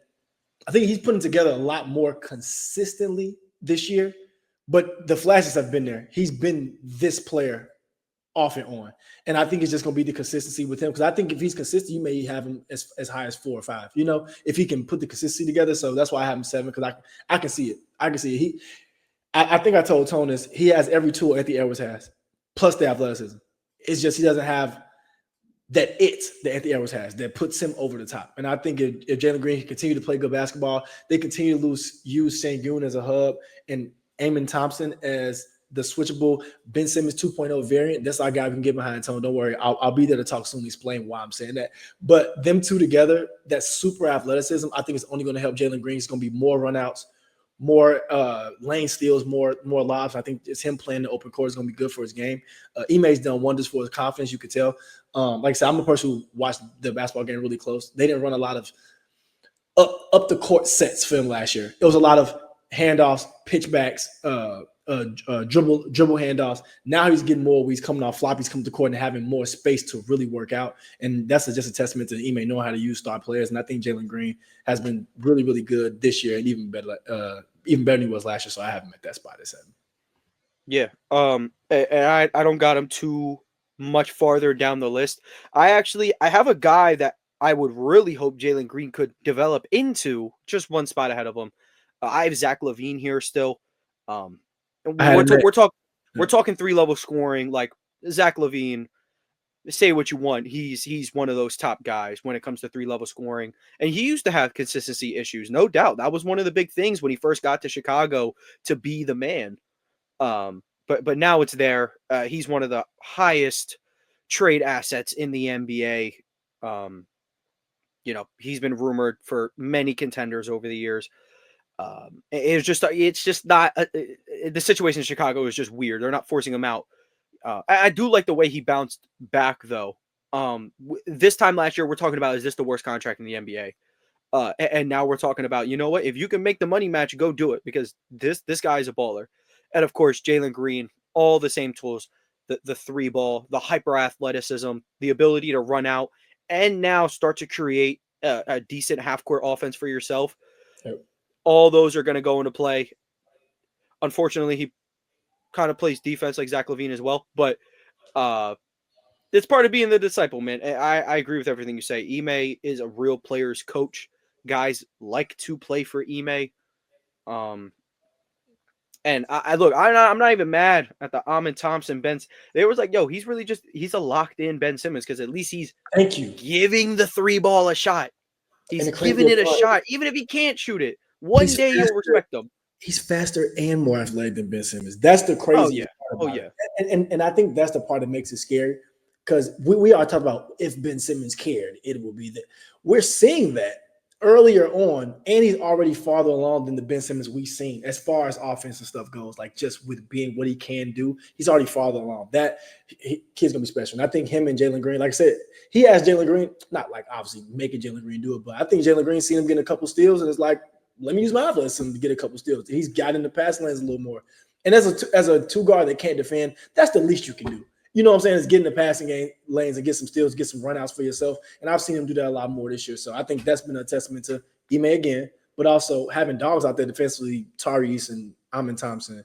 I think he's putting together a lot more consistently this year. But the flashes have been there. He's been this player off and on. And I think it's just going to be the consistency with him, because I think if he's consistent, you may have him as high as 4 or 5, if he can put the consistency together. So that's why I have him 7, because I can see it. I can see it. I think I told Tone this. He has every tool Anthony Edwards has, plus the athleticism. It's just he doesn't have that Anthony Edwards has that puts him over the top. And I think if Jalen Green can continue to play good basketball, they continue to use Sengun as a hub and Amen Thompson as the switchable Ben Simmons 2.0 variant. That's our guy we can get behind, Tone. Don't worry. I'll be there to talk soon, explain why I'm saying that. But them two together, that super athleticism, I think it's only going to help Jalen Green. It's going to be more runouts, more lane steals, more lobs. I think it's him playing the open court is going to be good for his game. Ime's done wonders for his confidence, you could tell. Like I said, I'm a person who watched the basketball game really close. They didn't run a lot of up the court sets for him last year. It was a lot of handoffs, pitchbacks, dribble handoffs. Now he's getting more where he's coming off floppies, coming to court and having more space to really work out. And that's just a testament to Ime knowing how to use star players. And I think Jalen Green has been really, really good this year and even better than he was last year. So I have him at that spot at 7. Yeah. And I don't got him too much farther down the list. I have a guy that I would really hope Jalen Green could develop into just one spot ahead of him. I have Zach LaVine here still. We're talking 3-level scoring. Like Zach LaVine, say what you want. He's one of those top guys when it comes to 3-level scoring. And he used to have consistency issues, no doubt. That was one of the big things when he first got to Chicago to be the man. But now it's there. He's one of the highest trade assets in the NBA. He's been rumored for many contenders over the years. It's just not the situation in Chicago is just weird. They're not forcing him out. I do like the way he bounced back though. This time last year, we're talking about, is this the worst contract in the NBA? And now we're talking about, you know what, if you can make the money match, go do it, because this guy is a baller. And of course, Jalen Green, all the same tools, the 3 ball, the hyper athleticism, the ability to run out and now start to create a decent half court offense for yourself. Yep. All those are going to go into play. Unfortunately, he kind of plays defense like Zach LaVine as well, but it's part of being the disciple, man. I agree with everything you say. Ime is a real player's coach. Guys like to play for Ime. And I'm not even mad at the Amen Thompson Benz. They was like, yo, he's a locked in Ben Simmons, because at least he's giving the 3 ball a shot. He's giving it a shot, even if he can't shoot it. One day you'll respect him. He's faster and more athletic than Ben Simmons. That's the crazy part about it. And I think that's the part that makes it scary, because we are talking about if Ben Simmons cared, it would be that. We're seeing that earlier on, and he's already farther along than the Ben Simmons we've seen as far as offensive stuff goes, like just with being what he can do. He's already farther along. That kid's going to be special. And I think him and Jalen Green, like I said, he asked Jalen Green, not like obviously making Jalen Green do it, but I think Jalen Green seen him getting a couple steals, and it's like, let me use my athleticism to get a couple steals. He's got in the passing lanes a little more. And as a 2 guard that can't defend, that's the least you can do. You know what I'm saying? Is get in the passing game lanes and get some steals, get some runouts for yourself. And I've seen him do that a lot more this year. So I think that's been a testament to Ime again, but also having dogs out there defensively, Tyrese and Amen Thompson.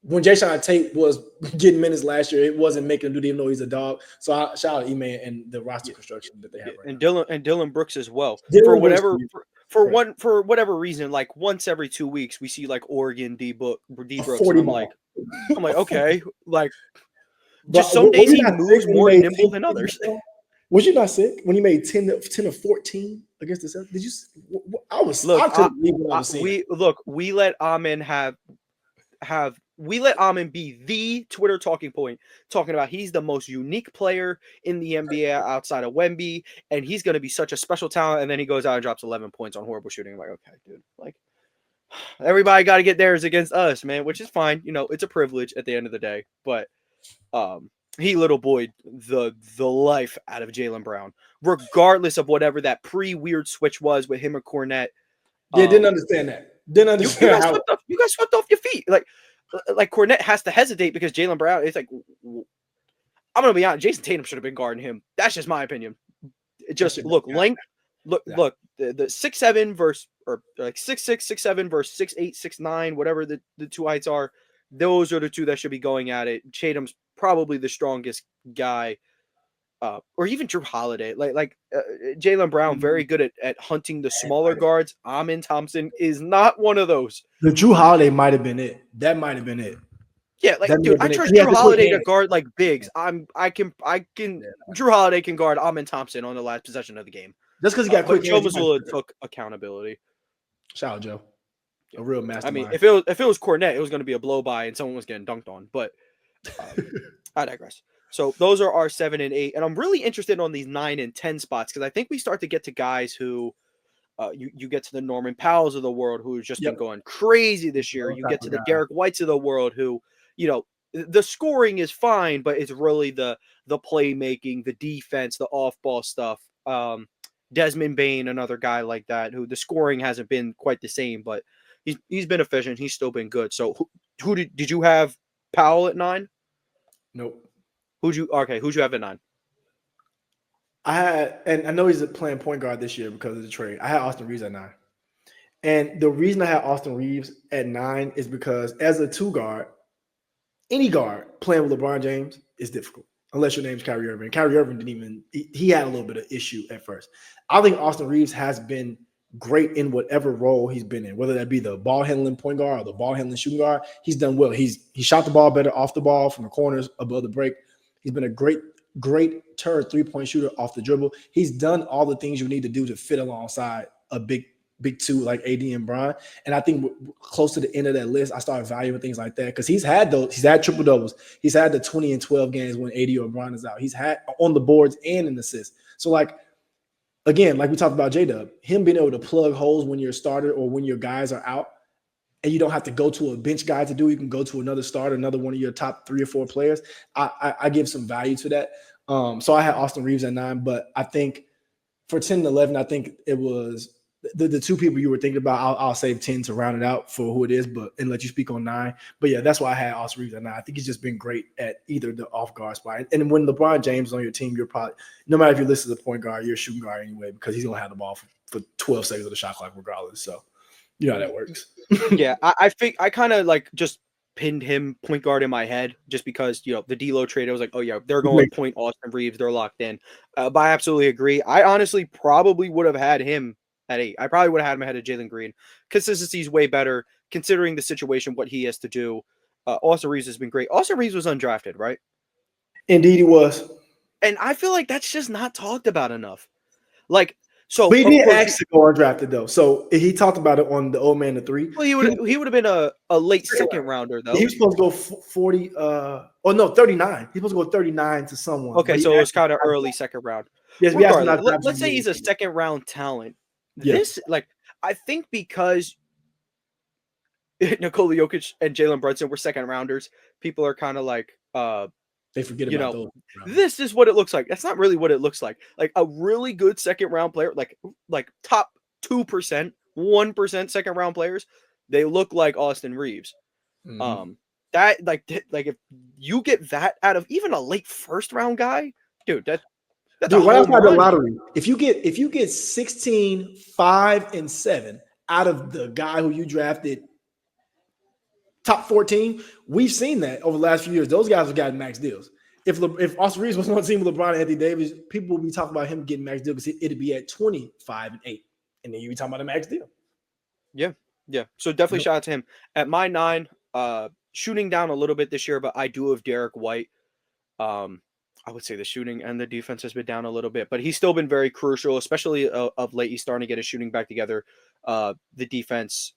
When Jayshawn Tate was getting minutes last year, it wasn't making him do, even though he's a dog. So I shout out Ime and the roster construction that they have right now. And Dillon Brooks as well. For whatever reason, like once every 2 weeks, we see like Oregon D Brooks. And I'm like, okay, like. Just some days he moves more nimble than others. Was you not sick when he made 10 of 14 against the Celtics? Did you? I couldn't believe what I was seeing. We let Amen be the Twitter talking point, talking about he's the most unique player in the NBA outside of Wemby, and he's going to be such a special talent. And then he goes out and drops 11 points on horrible shooting. I'm like, okay, dude, like everybody got to get theirs against us, man, which is fine. You know, it's a privilege at the end of the day, but. He little boyed the life out of Jaylen Brown, regardless of whatever that weird switch was with him or Cornette. Didn't understand that. Didn't understand how you guys swept off your feet. Like Cornette has to hesitate because Jaylen Brown. It's like, I'm gonna be honest. Jason Tatum should have been guarding him. That's just my opinion. Length. Look, the 6'7" versus or like 6'6", 6'7" versus 6'8", 6'9", whatever the 2 heights are. Those are the 2 that should be going at it. Tatum's probably the strongest guy, or even Drew Holiday. Jaylen Brown, very good at hunting the smaller guards. Amin Thompson is not one of those. The Drew Holiday might have been it. That might have been it. Yeah, dude, I trust Drew Holiday to guard like bigs. Drew Holiday can guard Amin Thompson on the last possession of the game. Just because he got quick hands. Joe Mazzulla took accountability. Shout out, Joe. A real mastermind. I mean, if it was Cornette, it was going to be a blow by and someone was getting dunked on. But I digress. So those are our 7 and 8, and I'm really interested on these 9 and 10 spots because I think we start to get to guys who. You get to the Norman Powells of the world who's just been going crazy this year. You get to the Derek Whites of the world who, the scoring is fine, but it's really the playmaking, the defense, the off-ball stuff. Desmond Bane, another guy like that, who the scoring hasn't been quite the same, but he's been efficient. He's still been good. So who did you have Powell at 9? Nope. Who'd you have at 9? I had, and I know he's playing point guard this year because of the trade. I had Austin Reeves at 9. And the reason I had Austin Reeves at 9 is because as a 2 guard, any guard playing with LeBron James is difficult, unless your name's Kyrie Irving. Kyrie Irving he had a little bit of issue at first. I think Austin Reeves has been great in whatever role he's been in, whether that be the ball handling point guard or the ball handling shooting guard. He's done well. He shot the ball better off the ball from the corners above the break. He's been a great turn 3-point shooter off the dribble. He's done all the things you need to do to fit alongside a big 2 like AD and Bron. And I think close to the end of that list, I started valuing things like that because he's had triple doubles. He's had the 20 and 12 games when AD or Bron is out. He's had on the boards and in assists. So again, like we talked about J-Dub, him being able to plug holes when you're a starter or when your guys are out, and you don't have to go to a bench guy to do. You can go to another starter, another one of your top 3 or 4 players. I give some value to that. So I had Austin Reeves at 9, but I think for 10 and 11, I think it was the 2 people you were thinking about. I'll save 10 to round it out for who it is, and let you speak on 9. But yeah, that's why I had Austin Reeves at 9. I think he's just been great at either the off guard spot. And when LeBron James is on your team, you're probably, no matter if you're listed as a point guard, you're a shooting guard anyway, because he's going to have the ball for 12 seconds of the shot clock regardless. So you know how that works. Yeah, I think I kind of just pinned him point guard in my head just because, the D'Lo trade, I was like, oh yeah, they're going point Austin Reeves, they're locked in. But I absolutely agree. I honestly probably would have had him at 8. I probably would have had him ahead of Jalen Green. Consistency is way better considering the situation, what he has to do. Austin Reeves has been great. Austin Reeves was undrafted, right? Indeed he was. And I feel like that's just not talked about enough. So but he didn't actually go undrafted though. So he talked about it on the Old Man to 3. Well, he would have been a late second rounder though. He was supposed to go 40. 39. He's supposed to go 39 to someone. Okay, so it was kind of early second round. Yes, let's say he's a second round talent. Yes. I think because Nikola Jokic and Jalen Brunson were second rounders, people are kind of they forget about those. This is what it looks like. That's not really what it looks like. Like a really good second round player, like top 2%, 1% second round players, they look like Austin Reeves. Mm-hmm. If you get that out of even a late first round guy, dude, that's right outside the lottery. If you get 16, 5, and 7 out of the guy who you drafted top 14, we've seen that over the last few years. Those guys have gotten max deals. If Austin Reeves was on the team with LeBron and Anthony Davis, people would be talking about him getting max deal because it'd be at 25 and 8, and then you'd be talking about a max deal. Yeah. So definitely shout out to him. At my 9, shooting down a little bit this year, but I do have Derek White. I would say the shooting and the defense has been down a little bit, but he's still been very crucial, especially of late. He's starting to get his shooting back together. The defense,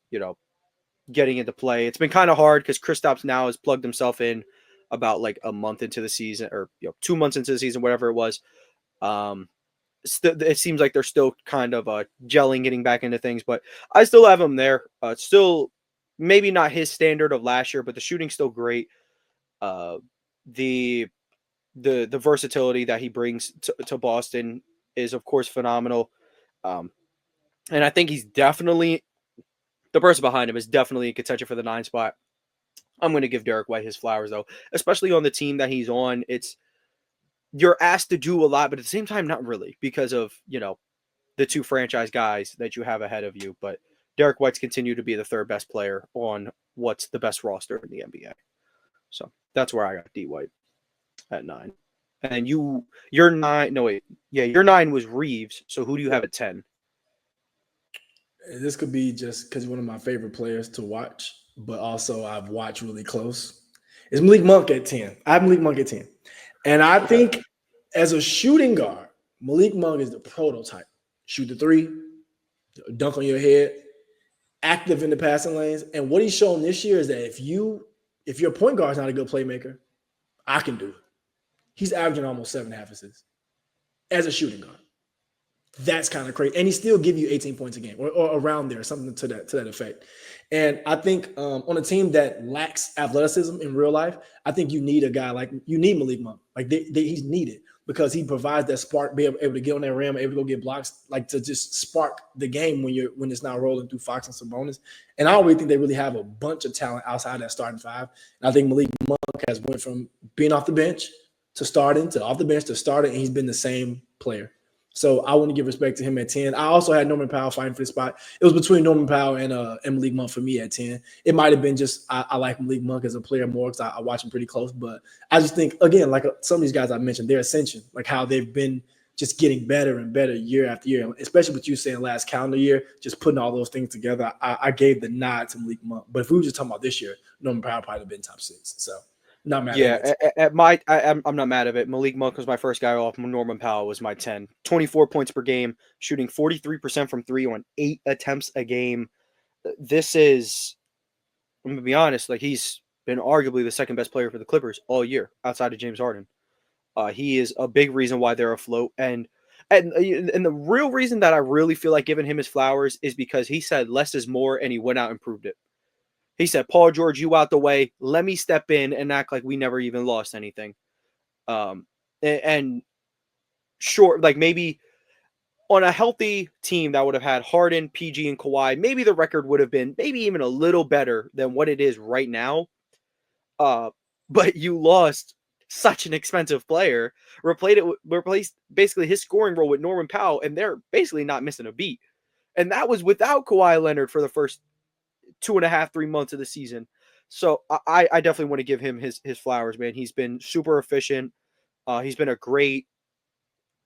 getting into play. It's been kind of hard because Kristaps now has plugged himself in about a month into the season, or 2 months into the season, whatever it was. It seems like they're still kind of gelling, getting back into things, but I still have him there. It's still maybe not his standard of last year, but the shooting's still great. The versatility that he brings to Boston is, of course, phenomenal. And I think he's definitely, the person behind him is definitely in contention for the 9 spot. I'm going to give Derek White his flowers, though, especially on the team that he's on. You're asked to do a lot, but at the same time, not really, because of, the 2 franchise guys that you have ahead of you. But Derek White's continued to be the 3rd best player on what's the best roster in the NBA. So that's where I got D White. at 9. And your 9. No, wait. Yeah, your 9 was Reeves. So who do you have at 10? This could be just because one of my favorite players to watch, but also I've watched really close. It's Malik Monk at 10. I have Malik Monk at 10. And I think as a shooting guard, Malik Monk is the prototype. Shoot the three, dunk on your head, active in the passing lanes. And what he's shown this year is that if your point guard is not a good playmaker, I can do it. He's averaging almost 7.5 assists as a shooting guard. That's kind of crazy. And he still give you 18 points a game or around there, something to that effect. And I think on a team that lacks athleticism in real life, I think you need a guy you need Malik Monk. Like he's needed because he provides that spark, be able to get on that rim, able to go get blocks, like to just spark the game when it's not rolling through Fox and Sabonis. And I don't really think they really have a bunch of talent outside that starting five. And I think Malik Monk has went from being off the bench to starting to off the bench to starting, and he's been the same player. So I want to give respect to him at 10. I also had Norman Powell fighting for the spot. It was between Norman Powell and Malik Monk for me at 10. It might have been just I like Malik Monk as a player more because I watch him pretty close. But I just think, again, like some of these guys I mentioned, their ascension, like how they've been just getting better and better year after year, especially with you saying last calendar year, just putting all those things together. I gave the nod to Malik Monk. But if we were just talking about this year, Norman Powell probably would have been top 6. So. Not mad I'm not mad at it. Malik Monk was my first guy off. Norman Powell was my 10. 24 points per game, shooting 43% from 3 on 8 attempts a game. This is, I'm going to be honest, like he's been arguably the second best player for the Clippers all year outside of James Harden. He is a big reason why they're afloat. And the real reason that I really feel like giving him his flowers is because he said less is more and he went out and proved it. He said, Paul George, you out the way. Let me step in and act like we never even lost anything. And sure, like maybe on a healthy team that would have had Harden, PG, and Kawhi, maybe the record would have been maybe even a little better than what it is right now. But you lost such an expensive player, replaced basically his scoring role with Norman Powell, and they're basically not missing a beat. And that was without Kawhi Leonard for the first 2.5, 3 months of the season. So I definitely want to give him his flowers, man. He's been super efficient. He's been a great,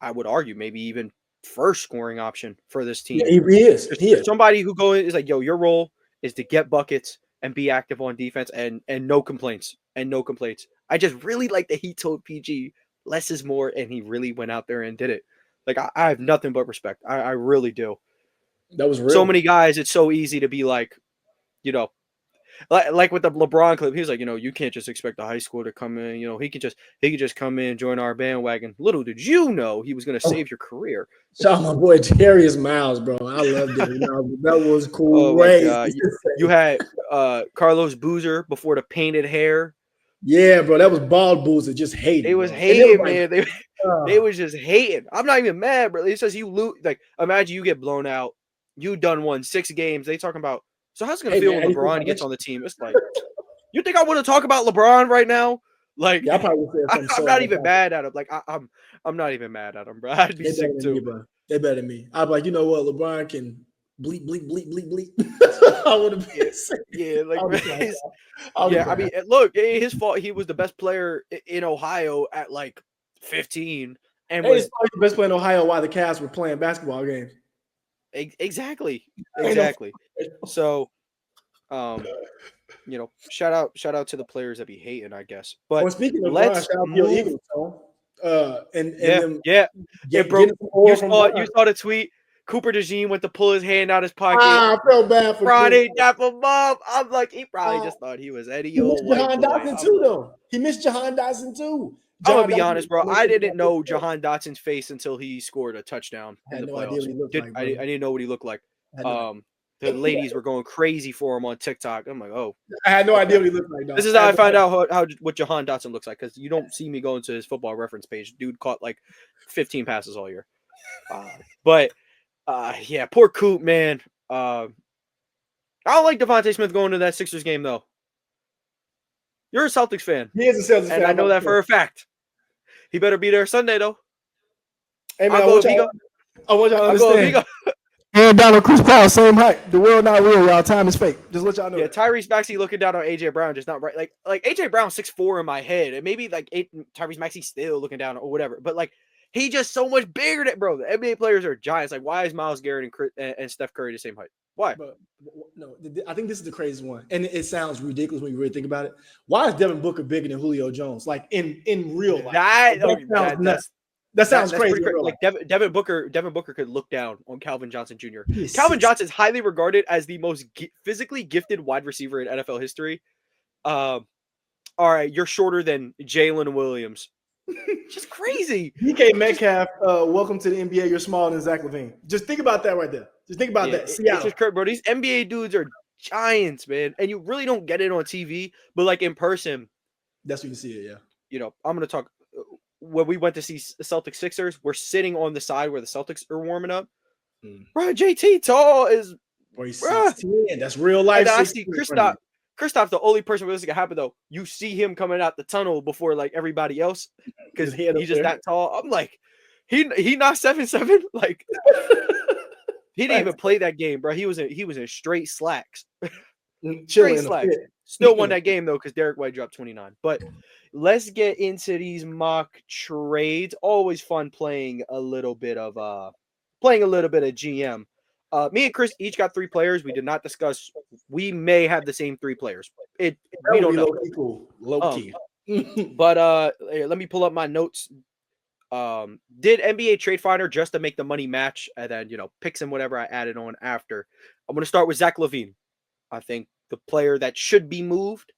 I would argue, maybe even first scoring option for this team. Yeah, he is. Somebody who is like, yo, your role is to get buckets and be active on defense and no complaints. I just really like that he told PG less is more, and he really went out there and did it. Like I have nothing but respect. I really do. That was real. So many guys, it's so easy to be like, like with the LeBron clip, he was like, you can't just expect a high school to come in. He could just come in, join our bandwagon. Little did you know he was going to save your career. Shout out my boy Darius Miles, bro. I loved it. That was cool. You had Carlos Boozer before the painted hair. Yeah, bro, that was bald Boozer just hating. They was hating, man. They was just hating. I'm not even mad, bro. It says you lose. Like, imagine you get blown out. You done won 6 games. They talking about. So how's it gonna feel when LeBron gets on the team? It's like, you think I want to talk about LeBron right now? Like, yeah, I'm not even mad at him. Like, I'm not even mad at him, bro. I'd be sick too. Me, bro. They better than me. I'm like, you know what? LeBron can bleep, bleep, bleep, bleep, bleep. I would have been sick. Yeah, like, I mean, look, his fault. He was the best player in Ohio at like 15, and was the best player in Ohio while the Cavs were playing basketball games. Exactly. So, shout out to the players that be hating, I guess. But speaking of LeBron, shout out to your Eagles, you saw the tweet. Cooper DeJean went to pull his hand out his pocket. I felt bad for Friday, dap him up. I'm like, he probably just thought he was Eddie. He missed Jahan Dotson too, though. He missed Jahan Dotson too. I'm gonna be honest, bro. I didn't know Jahan Dotson's face until he scored a touchdown in the playoffs. I didn't know what he looked like. The ladies were going crazy for him on TikTok. I'm like, oh. I had no idea what he looked like. This is how I found out what Jahan Dotson looks like, because you don't see me going to his football reference page. Dude caught like 15 passes all year. Yeah, poor Coop, man. I don't like Devontae Smith going to that Sixers game, though. You're a Celtics fan. He is a Celtics fan. And I know that for a fact. He better be there Sunday, though. Hey, man, I want y'all to understand. And down on Chris Paul, same height. The world not real, y'all. Time is fake. Just let y'all know. Yeah, Tyrese Maxey looking down on AJ Brown, just not right. Like AJ Brown 6'4" in my head, and maybe like Tyrese Maxey still looking down or whatever. But like he just so much bigger than bro. The NBA players are giants. Like why is Myles Garrett and Steph Curry the same height? Why? But no, I think this is the craziest one, and it sounds ridiculous when you really think about it. Why is Devin Booker bigger than Julio Jones? Like in real life, that sounds crazy. Like Devin Booker could look down on Calvin Johnson Jr. Calvin Johnson is highly regarded as the most physically gifted wide receiver in NFL history. All right, you're shorter than Jalen Williams. Just crazy. DK Metcalf, welcome to the NBA. You're smaller than Zach LaVine. Just think about that right there. Just think about that. It's just crazy, bro. These NBA dudes are giants, man, and you really don't get it on TV, but like in person, that's when you see it. Yeah. You know, I'm gonna talk. When we went to see the Celtics Sixers, we're sitting on the side where the Celtics are warming up. Bro, JT tall is. That's real life. And I see Kristaps, the only person where this can happen though. You see him coming out the tunnel before like everybody else because he's just that tall. I'm like, he not 7'7". Like he didn't even play that game, bro. He was in straight slacks. Straight slacks. Still won that game though because Derek White dropped 29. But let's get into these mock trades. Always fun playing a little bit of GM. Me and Chris each got 3 players. We did not discuss. We may have the same 3 players. We don't know. Low key. But let me pull up my notes. Did NBA Trade Finder just to make the money match, and then picks and whatever I added on after. I'm going to start with Zach LaVine. I think the player that should be moved.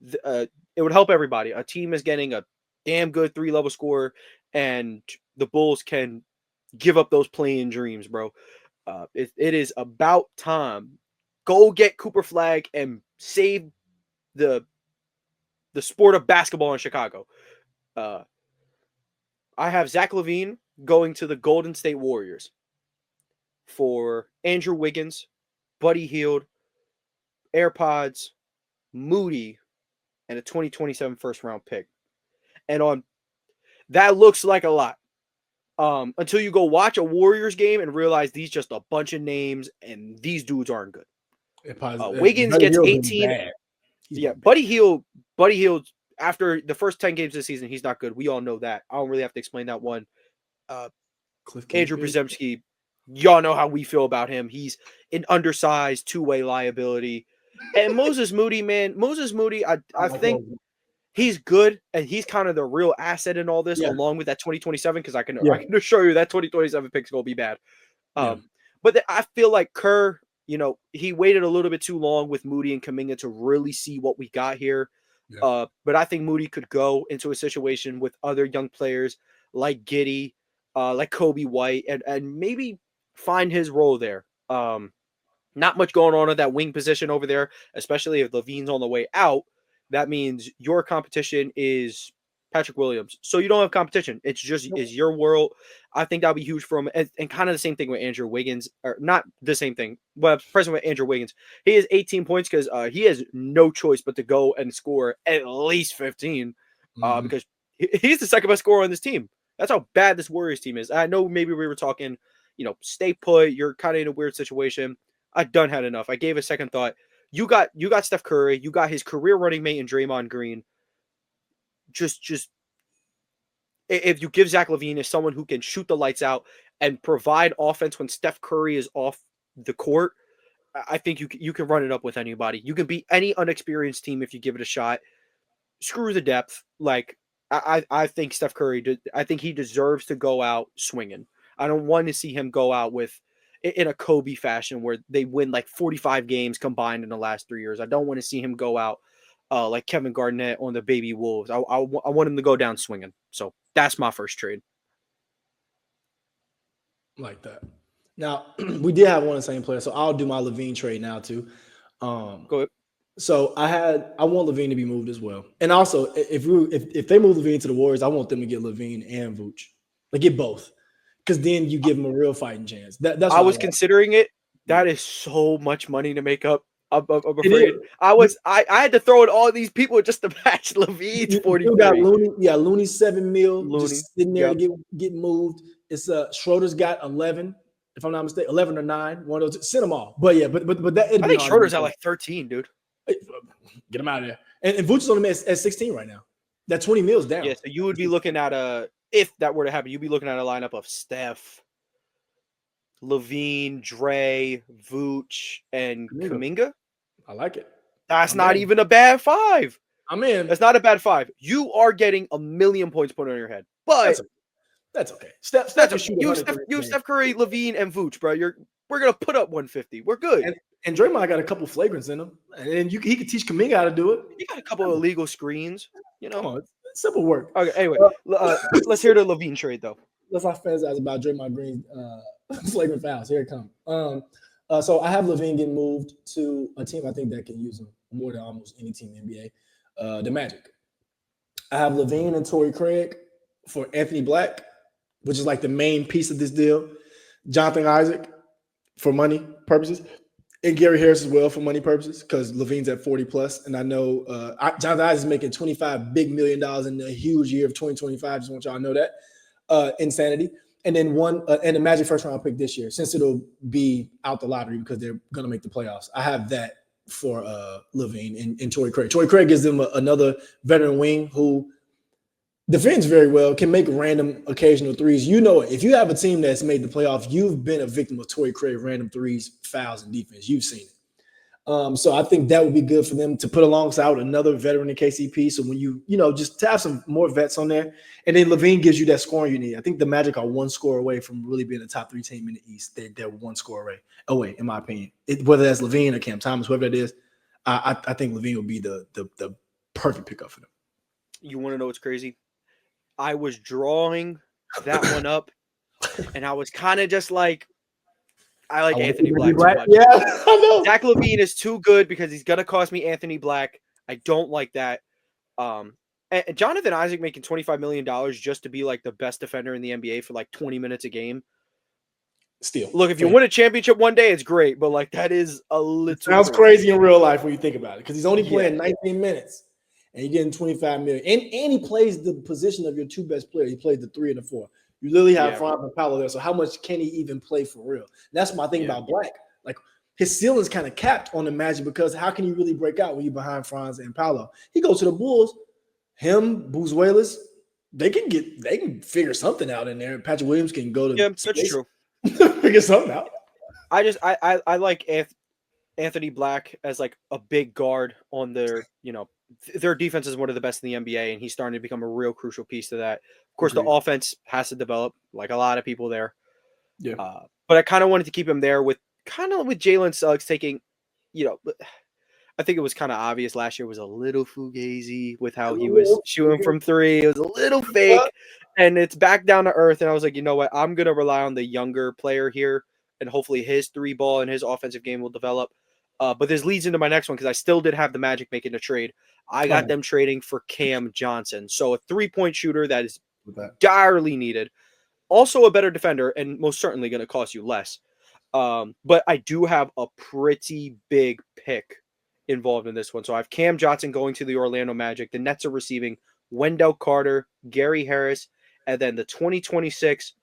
It would help everybody. A team is getting a damn good 3-level scorer, and the Bulls can give up those playing dreams, bro. It is about time. Go get Cooper Flag and save the sport of basketball in Chicago. I have Zach LaVine going to the Golden State Warriors for Andrew Wiggins, Buddy Hield, AirPods, Moody, and a 2027 first-round pick. And on that looks like a lot. Until you go watch a Warriors game and realize these just a bunch of names and these dudes aren't good. Wiggins gets 18. Yeah, Buddy Hield after the first 10 games of the season, he's not good. We all know that. I don't really have to explain that one. Andrew Brzezemski, y'all know how we feel about him. He's an undersized 2-way liability. And Moses Moody, I think he's good, and he's kind of the real asset in all this, along with that 2027, because I can assure you that 2027 pick's going to be bad. But I feel like Kerr, he waited a little bit too long with Moody and Kuminga to really see what we got here. Yeah. But I think Moody could go into a situation with other young players like Giddey, like Kobe White, and maybe find his role there. Not much going on at that wing position over there, especially if LaVine's on the way out. That means your competition is Patrick Williams. So you don't have competition. It's just is your world. I think that'll be huge for him. And kind of the same thing with Andrew Wiggins, or not the same thing, but present with Andrew Wiggins. He has 18 points because he has no choice but to go and score at least 15 because he's the second best scorer on this team. That's how bad this Warriors team is. I know maybe we were talking, stay put. You're kind of in a weird situation. I done had enough. I gave a second thought. You got Steph Curry. You got his career running mate in Draymond Green. Just if you give Zach LaVine as someone who can shoot the lights out and provide offense when Steph Curry is off the court, I think you can run it up with anybody. You can beat any unexperienced team if you give it a shot. Screw the depth. Like I think Steph Curry. I think he deserves to go out swinging. I don't want to see him go out in a Kobe fashion where they win like 45 games combined in the last 3 years. I don't want to see him go out like Kevin Garnett on the baby Wolves. I want him to go down swinging. So that's my first trade. Like that. Now, we did have one of the same players, so I'll do my LaVine trade now too. Go ahead. So I want LaVine to be moved as well. And also, if they move LaVine to the Warriors, I want them to get LaVine and Vooch. Like, get both. Because then you give them a real fighting chance. That's I was considering it. That is so much money to make up. I'm afraid. I had to throw in all these people just to match LaVine's 40. You got Looney. Yeah, Looney's $7 million. Just sitting there to get moved. It's Schroeder's got 11. if I'm not mistaken, 11 or 9. One of those. Send them all. But yeah, but that it'd I be think Schroeder's at like 13, dude. Get him out of there. And Vooch is on him at 16 right now. That 20 mils down. Yeah, so you would be looking at if that were to happen, you'd be looking at a lineup of Steph, LaVine, Dre, Vooch, and Kuminga. I like it. That's not even a bad 5. I'm in. That's not a bad 5. You are getting a million points put on your head, but that's okay. Steph you Steph Curry, LaVine, and Vooch, bro. We're gonna put up 150. We're good. And Draymond got a couple flagrants in him, and he could teach Kuminga how to do it. He got a couple of illegal screens. Come on, it's simple work. Okay. Anyway, let's hear the LaVine trade though. Let's not fantasize about Draymond Green's flagrant fouls. Here it comes. So I have LaVine getting moved to a team I think that can use him more than almost any team in the NBA. The Magic. I have LaVine and Torrey Craig for Anthony Black, which is like the main piece of this deal. Jonathan Isaac for money purposes, and Gary Harris as well for money purposes because LaVine's at 40 plus, and I know Jonathan Isaac is making $25 big million in a huge year of 2025. Just want y'all to know that insanity. And then and the Magic first round pick this year, since it'll be out the lottery because they're going to make the playoffs. I have that for LaVine and Torrey Craig. Torrey Craig gives them another veteran wing who defends very well, can make random occasional threes. You know, if you have a team that's made the playoffs, you've been a victim of Torrey Craig random threes, fouls, and defense. You've seen it. So I think that would be good for them to put alongside another veteran in KCP. So when you just to have some more vets on there, and then LaVine gives you that scoring you need. I think the Magic are one score away from really being a top 3 team in the East. They're one score away, in my opinion. Whether that's LaVine or Cam Thomas, whoever that is, I think LaVine would be the perfect pickup for them. You want to know what's crazy? I was drawing that one up, and I was kind of just like, I like Anthony Black too much. Yeah, I know. Zach LaVine is too good because he's going to cost me Anthony Black. I don't like that. And Jonathan Isaac making $25 million just to be like the best defender in the NBA for like 20 minutes a game. Still. Look, if you win a championship one day, it's great, but like that is a little sounds crazy in real life when you think about it because he's only playing 19 minutes. And you're getting $25 million. And he plays the position of your 2 best players. He played the 3 and the 4. You literally have Franz and Paolo there. So how much can he even play for real? And that's my thing about Black. Like his ceiling's kind of capped on the Magic because how can you really break out when you're behind Franz and Paolo? He goes to the Bulls. Him, Buzuelas, they can figure something out in there. Patrick Williams can go to that's true. figure something out. I like Anthony Black as like a big guard on their their defense is one of the best in the NBA, and he's starting to become a real crucial piece to that. Of course, the offense has to develop, like a lot of people there. Yeah. But I kind of wanted to keep him there with Jalen Suggs taking, I think it was kind of obvious last year was a little fugazi with how he was shooting from 3. It was a little fake, and it's back down to earth. And I was like, you know what? I'm going to rely on the younger player here, and hopefully his 3 ball and his offensive game will develop. But this leads into my next one because I still did have the Magic making a trade. I got them trading for Cam Johnson. So a 3-point shooter that is direly needed. Also a better defender and most certainly going to cost you less. But I do have a pretty big pick involved in this one. So I have Cam Johnson going to the Orlando Magic. The Nets are receiving Wendell Carter, Gary Harris, and then the 2026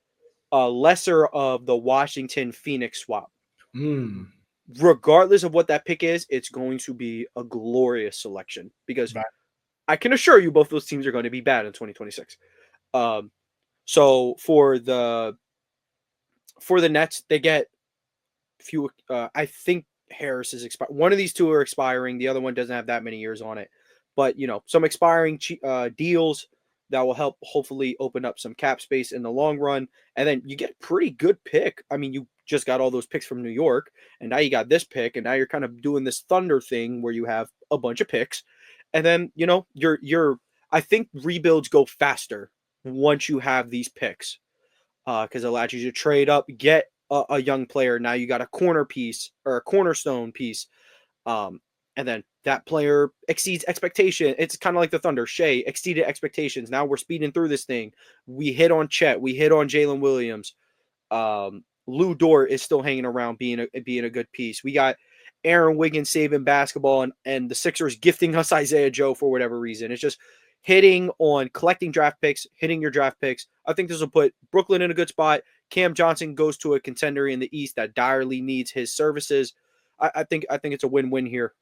lesser of the Washington Phoenix swap. Regardless of what that pick is, it's going to be a glorious selection because I can assure you both those teams are going to be bad in 2026. So for the Nets, they get few. I think Harris is expired. One of these 2 are expiring. The other one doesn't have that many years on it. But some expiring deals that will help hopefully open up some cap space in the long run. And then you get a pretty good pick. I mean, you just got all those picks from New York, and now you got this pick, and now you're kind of doing this Thunder thing where you have a bunch of picks. And then, I think rebuilds go faster once you have these picks because it allows you to trade up, get a young player. Now you got a corner piece or a cornerstone piece. And then that player exceeds expectation. It's kind of like the Thunder. Shai exceeded expectations. Now we're speeding through this thing. We hit on Chet. We hit on Jalen Williams. Lou Dort is still hanging around being a good piece. We got Aaron Wiggins saving basketball and the Sixers gifting us Isaiah Joe for whatever reason. It's just hitting on collecting draft picks, hitting your draft picks. I think this will put Brooklyn in a good spot, Cam Johnson goes to a contender in the East that direly needs his services. I think it's a win-win here.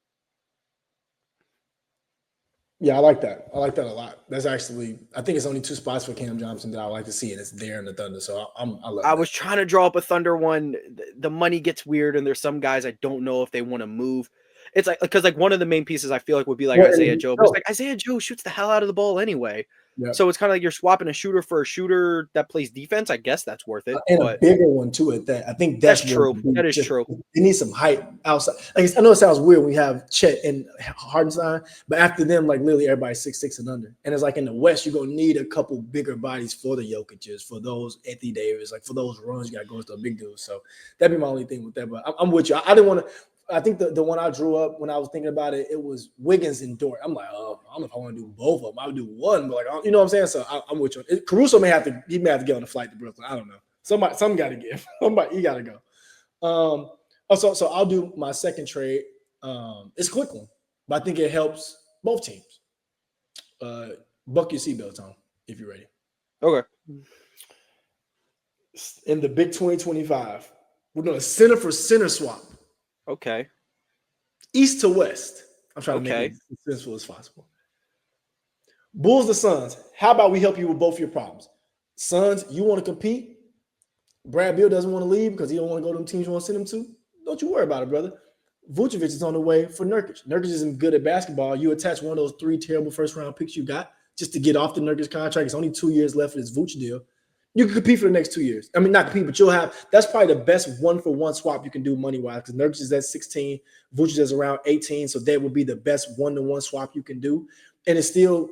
Yeah, I like that. I like that a lot. That's actually, I think it's only 2 spots for Cam Johnson that I like to see, and it's there in the Thunder. So I love I that. was trying to draw up a Thunder one. The money gets weird, and there's some guys I don't know if they want to move. It's like, because like one of the main pieces I feel like would be like Isaiah Joe, but it's like Isaiah Joe shoots the hell out of the ball anyway. Yep. So it's kind of like you're swapping a shooter for a shooter that plays defense. I guess that's worth it. And but a bigger one too at that. I think that's true. That is true. They need some height outside. Like, I know it sounds weird when you have Chet and Hardenstein, but after them, like literally everybody's 6'6" and under. And it's like in the West, you're gonna need a couple bigger bodies for the Jokic's, for those Anthony Davis, like for those runs you got going to a big dude. So that'd be my only thing with that. But I'm with you. I didn't want to. I think the one I drew up when I was thinking about it, it was Wiggins and Dort. I'm like, oh, I don't know if I want to do both of them. I would do one, but like, you know what I'm saying? So I'm with you. Caruso may have to get on a flight to Brooklyn. I don't know. Some got to give. He got to go. So I'll do my second trade. It's a quick one, but I think it helps both teams. Buck your seatbelts on if you're ready. Okay. In the Big 2025, we're doing a center for center swap. Okay. East to West. I'm trying to make it as sensible as possible. Bulls to Suns. How about we help you with both your problems? Suns, you want to compete? Brad Beal doesn't want to leave because he don't want to go to them teams you want to send him to? Don't you worry about it, brother. Vucevic is on the way for Nurkic. Nurkic isn't good at basketball. You attach one of those 3 terrible first-round picks you got just to get off the Nurkic contract. It's only 2 years left for this Vuce deal. You can compete for the next 2 years. I mean, not compete, but you'll have – that's probably the best one-for-one swap you can do money-wise because Nurkic is at 16, Vuce is around 18, so that would be the best one-to-one swap you can do. And it still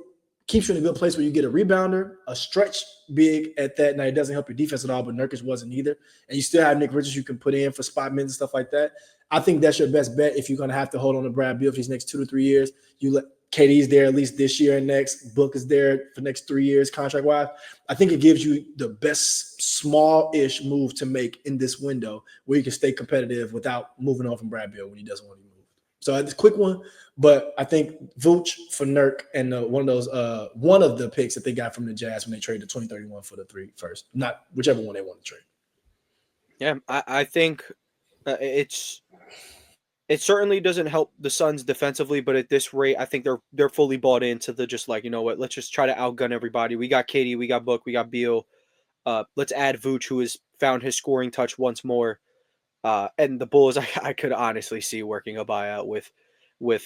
keeps you in a good place where you get a rebounder, a stretch big at that. Now, it doesn't help your defense at all, but Nurkic wasn't either. And you still have Nick Richards you can put in for spot minutes and stuff like that. I think that's your best bet if you're going to have to hold on to Brad Beal for these next 2 to 3 years. You let KD's there at least this year and next. Book is there for the next 3 years contract-wise. I think it gives you the best small-ish move to make in this window where you can stay competitive without moving on from Brad Beal when he doesn't want to move. So it's a quick one, but I think Vooch for Nurk and one of the picks that they got from the Jazz when they traded the 2031 for the 3 first, not whichever one they want to trade. Yeah, I think it certainly doesn't help the Suns defensively, but at this rate, I think they're fully bought into the just like, you know what, let's just try to outgun everybody. We got KD, we got Book, we got Beal. Let's add Vooch, who has found his scoring touch once more. And the Bulls, I could honestly see working a buyout with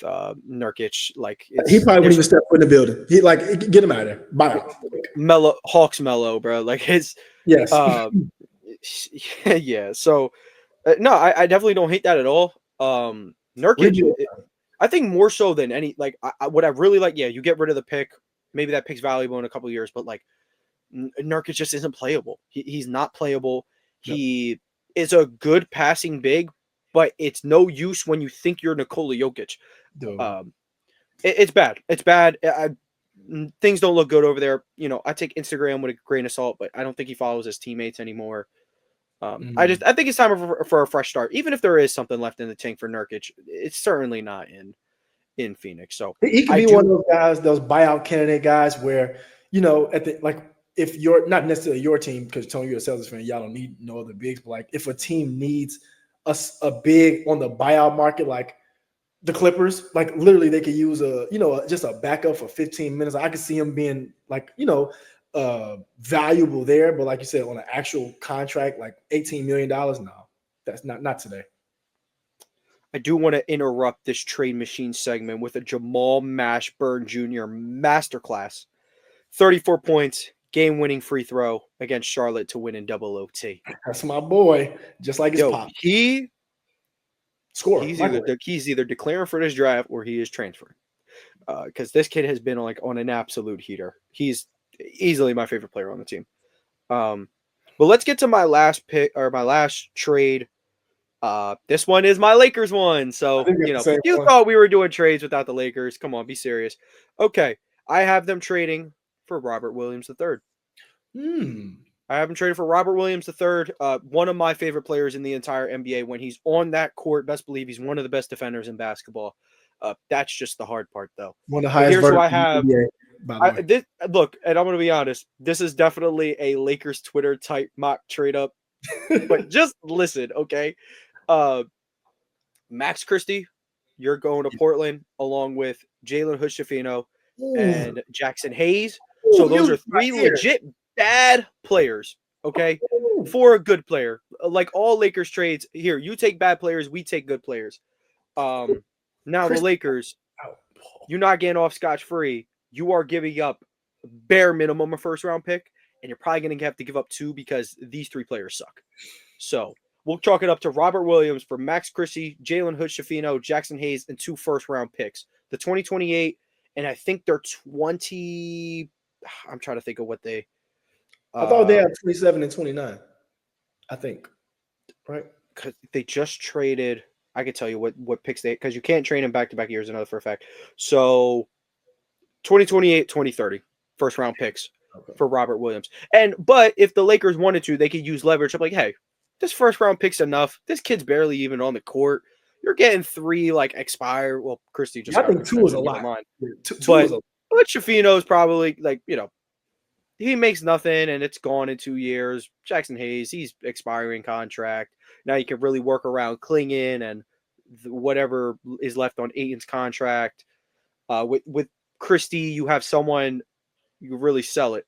Nurkic. Like he probably wouldn't even step foot in the building. He like get him out of there. Buyout. Hawks mellow, bro. Like his yes. Yeah. So no, I definitely don't hate that at all. Nurkic, I think more so than any, like what I really like. Yeah, you get rid of the pick. Maybe that pick's valuable in a couple of years, but like Nurkic just isn't playable. He's not playable. Yep. He is a good passing big, but it's no use when you think you're Nikola Jokic. It's bad. It's bad. Things don't look good over there. You know, I take Instagram with a grain of salt, but I don't think he follows his teammates anymore. I think it's time for a fresh start. Even if there is something left in the tank for Nurkic, it's certainly not in Phoenix. So he could be one of those guys, those buyout candidate guys, where if you're not necessarily your team, because Tony, you're a Celtics fan, y'all don't need no other bigs. But like, if a team needs a big on the buyout market, like the Clippers, like literally they could use just a backup for 15 minutes. I could see him being like, valuable there, but like you said, on an actual contract, like $18 million, no, that's not today. I do want to interrupt this trade machine segment with a Jamal Mashburn Jr. masterclass. 34 points, game-winning free throw against Charlotte to win in double OT. That's my boy, just like his pop. He scored. He's either declaring for this draft or he is transferring. Because this kid has been on an absolute heater. He's easily my favorite player on the team. But let's get to my last pick or my last trade. This one is my Lakers one. So, you thought we were doing trades without the Lakers. Come on, be serious. Okay. I have them trading for Robert Williams III. I have him traded for Robert Williams III, one of my favorite players in the entire NBA. When he's on that court, best believe he's one of the best defenders in basketball. That's just the hard part, though. One of the highest. Here's who I have. Look, and I'm going to be honest. This is definitely a Lakers Twitter type mock trade up. but just listen, okay? Max Christie, you're going to Portland along with Jalen Hood-Schifino Ooh, and Jackson Hayes. So ooh, those you are right three here. legit bad players, okay, Ooh, for a good player. Like all Lakers trades, here, you take bad players, we take good players. Now the Chris Lakers, out. you're not getting off scotch-free. You are giving up bare minimum a first-round pick, and you're probably going to have to give up 2 because these 3 players suck. So we'll chalk it up to Robert Williams for Max Christie, Jalen Hood-Schifino, Jackson Hayes, and 2 first-round picks. The 2028, and I think they're 20. I'm trying to think of what they. I thought they had 27 and 29. I think, right? Cause they just traded. I could tell you what picks they, because you can't trade them back-to-back years. Another for a fact. So 2028, 2030 first-round picks for Robert Williams. But if the Lakers wanted to, they could use leverage. I'm like, hey, this first-round pick's enough. This kid's barely even on the court. You're getting 3 like expire. Well, Christie just I got an think 2 is a extension. Never lot. mind. Two But is a Schifino's probably like, he makes nothing and it's gone in 2 years. Jackson Hayes, he's expiring contract. Now you can really work around Klingon and whatever is left on Aiton's contract. With Christie, you have someone, you really sell it.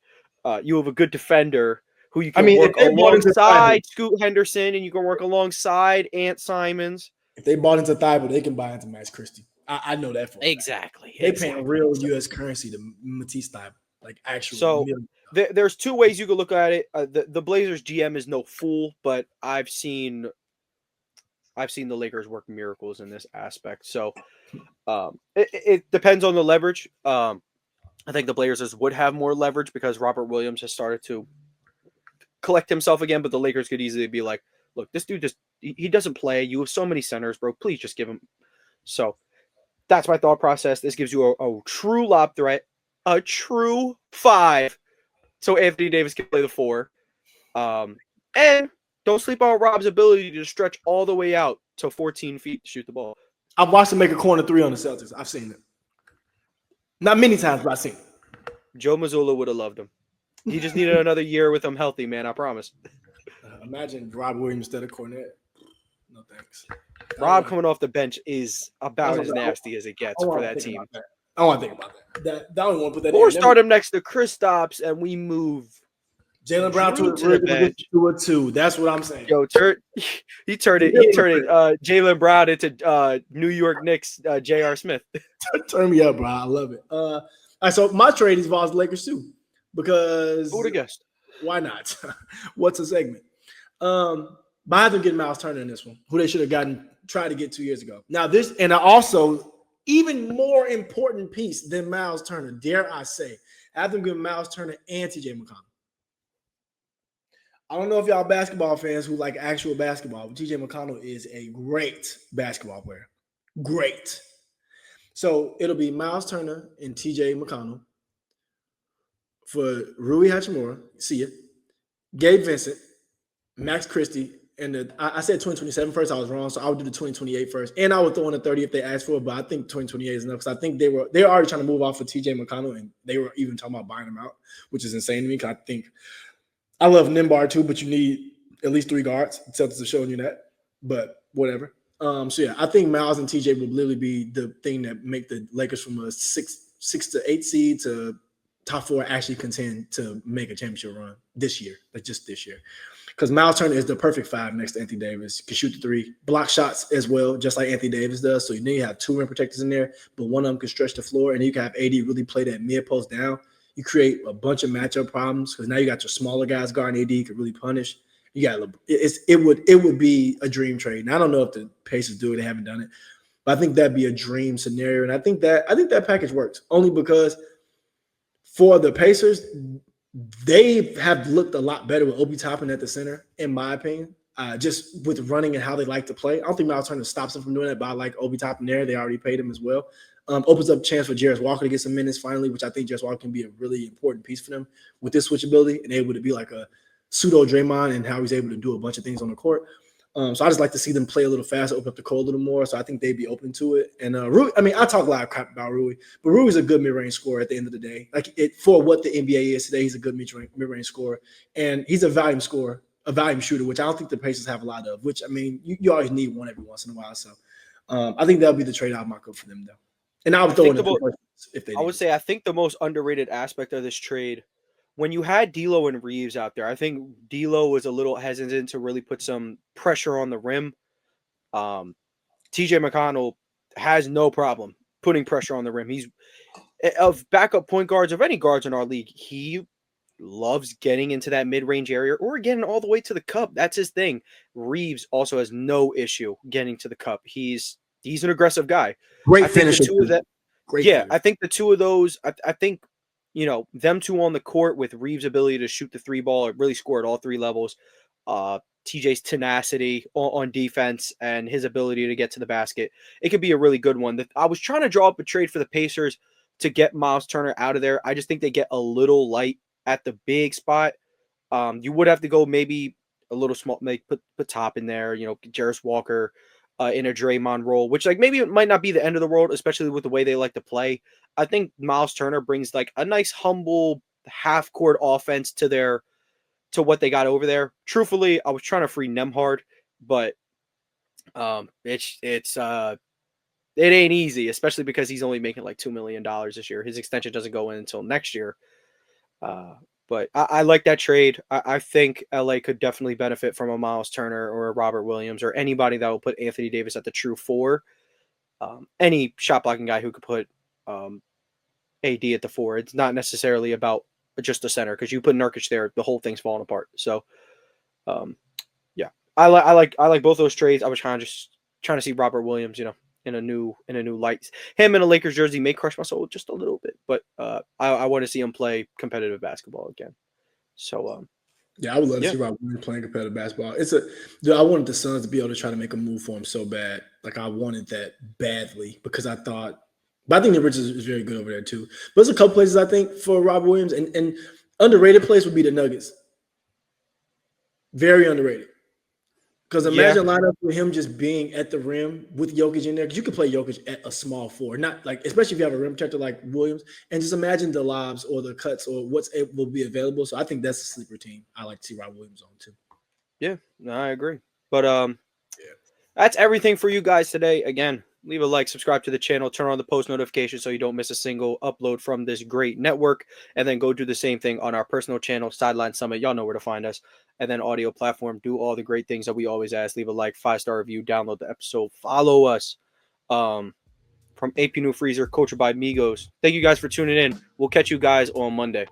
You have a good defender who you can work if they bought into Thibault, alongside Scoot Henderson, and you can work alongside Ant Simons. if they bought into Thibault, they can buy into Max Christie. I know that for a fact. Exactly. They paying real U.S. currency to Matisse Thibault, like actual. So there's 2 ways you could look at it. The Blazers GM is no fool, but I've seen the Lakers work miracles in this aspect. So it depends on the leverage. I think the Blazers would have more leverage because Robert Williams has started to collect himself again, but the Lakers could easily be like, look, this dude he doesn't play. You have so many centers, bro. Please just give him. So that's my thought process. This gives you a true lob threat, a true 5. So Anthony Davis can play the 4. And don't sleep on Rob's ability to stretch all the way out to 14 feet to shoot the ball. I've watched him make a corner 3 on the Celtics. I've seen it. Not many times, but I've seen it. Joe Mazzulla would have loved him. He just needed another year with him healthy, man. I promise. Imagine Rob Williams instead of Cornette. No thanks. Rob coming off the bench is about as nasty as it gets for that team. I want to think about that. I don't want to put that. Or start him next to Kristaps and we move Jaylen Brown to the bench. 2-2. That's what I'm saying. Yo, he turned Jaylen Brown into New York Knicks J.R. Smith. Turn me up, bro. I love it. All right, so my trade involves the Lakers too, because who would have guessed? Why not? What's a segment? But I have to get Miles Turner in this one, who they should have tried to get 2 years ago. Now this, and I also even more important piece than Miles Turner, dare I say, I have to get Miles Turner and T.J. McConnell. I don't know if y'all basketball fans who like actual basketball, but T.J. McConnell is a great basketball player. Great. So it'll be Miles Turner and T.J. McConnell for Rui Hachimura. See ya. Gabe Vincent, Max Christie, and I said 2027 first. I was wrong, so I would do the 2028 first, and I would throw in the 30 if they asked for it. But I think 2028 is enough because I think they were already trying to move off of T.J. McConnell, and they were even talking about buying him out, which is insane to me. Because I think I love Nimbar too, but you need at least 3 guards. Celtics are showing you that, but whatever. So yeah, I think Miles and TJ would literally be the thing that make the Lakers from a 6 to 8 seed to top 4 actually contend to make a championship run this year, like just this year. Because Miles Turner is the perfect 5 next to Anthony Davis. Can shoot the 3, block shots as well, just like Anthony Davis does. So you need to have 2 rim protectors in there, but one of them can stretch the floor, and you can have AD really play that mid post down. You create a bunch of matchup problems because now you got your smaller guys guarding AD could really punish. You got it would be a dream trade. And I don't know if the Pacers do it; they haven't done it, but I think that'd be a dream scenario. And I think that package works only because for the Pacers, they have looked a lot better with Obi Toppin at the center, in my opinion. Just with running and how they like to play, I don't think Miles Turner stops them from doing that. But I like Obi Toppin there; they already paid him as well. Opens up a chance for Jarris Walker to get some minutes finally, which I think Jarris Walker can be a really important piece for them with this switchability and able to be like a pseudo Draymond and how he's able to do a bunch of things on the court. So I just like to see them play a little faster, open up the court a little more. So I think they'd be open to it. And Rui, I mean, I talk a lot of crap about Rui, but Rui's a good mid-range scorer at the end of the day. For what the NBA is today, he's a good mid-range scorer. And he's a volume scorer. a volume shooter, which I don't think the Pacers have a lot of. Which I mean, you always need one every once in a while. So I think that'll be the trade-off market for them, though. And I would throw in if they. I would say I think the most underrated aspect of this trade, when you had D'Lo and Reeves out there, I think D'Lo was a little hesitant to really put some pressure on the rim. TJ McConnell has no problem putting pressure on the rim. He's of backup point guards of any guards in our league. He loves getting into that mid-range area or getting all the way to the cup. That's his thing. Reeves also has no issue getting to the cup. He's an aggressive guy. Great finisher. I think the two of those, I think, them two on the court with Reeves' ability to shoot the three ball, it really scored all three levels. TJ's tenacity on defense and his ability to get to the basket. It could be a really good one. I was trying to draw up a trade for the Pacers to get Miles Turner out of there. I just think they get a little light at the big spot. You would have to go maybe a little small, put Top in there, Jarris Walker in a Draymond role, which maybe it might not be the end of the world, especially with the way they like to play. I think Miles Turner brings a nice, humble half-court offense to what they got over there. Truthfully, I was trying to free Nembhard, but it ain't easy, especially because he's only making $2 million this year. His extension doesn't go in until next year. But I like that trade. I think LA could definitely benefit from a Miles Turner or a Robert Williams or anybody that will put Anthony Davis at the true four. Any shot blocking guy who could put AD at the four. It's not necessarily about just a center, because you put Nurkic there, the whole thing's falling apart. So, yeah, I like both those trades. I was trying to see Robert Williams, in a new light. Him in a Lakers jersey may crush my soul just a little bit, but I want to see him play competitive basketball again. So, yeah, I would love to see Robert Williams playing competitive basketball. I wanted the Suns to be able to try to make a move for him so bad. I wanted that badly because I thought. But I think the Richards is very good over there too. But there's a couple places I think for Robert Williams, and underrated place would be the Nuggets. Very underrated. Because imagine a lineup with him just being at the rim with Jokic in there. Because you could play Jokic at a small four, not especially if you have a rim protector like Williams. And just imagine the lobs or the cuts or what's will be available. So I think that's a sleeper team I like to see Robert Williams on too. Yeah, no, I agree. But that's everything for you guys today. Again, leave a like, subscribe to the channel, turn on the post notifications so you don't miss a single upload from this great network, and then go do the same thing on our personal channel, Sideline Summit. Y'all know where to find us. And then audio platform, do all the great things that we always ask. Leave a like, 5-star review, download the episode, follow us. From AP New Freezer, Culture by Migos. Thank you guys for tuning in. We'll catch you guys on Monday.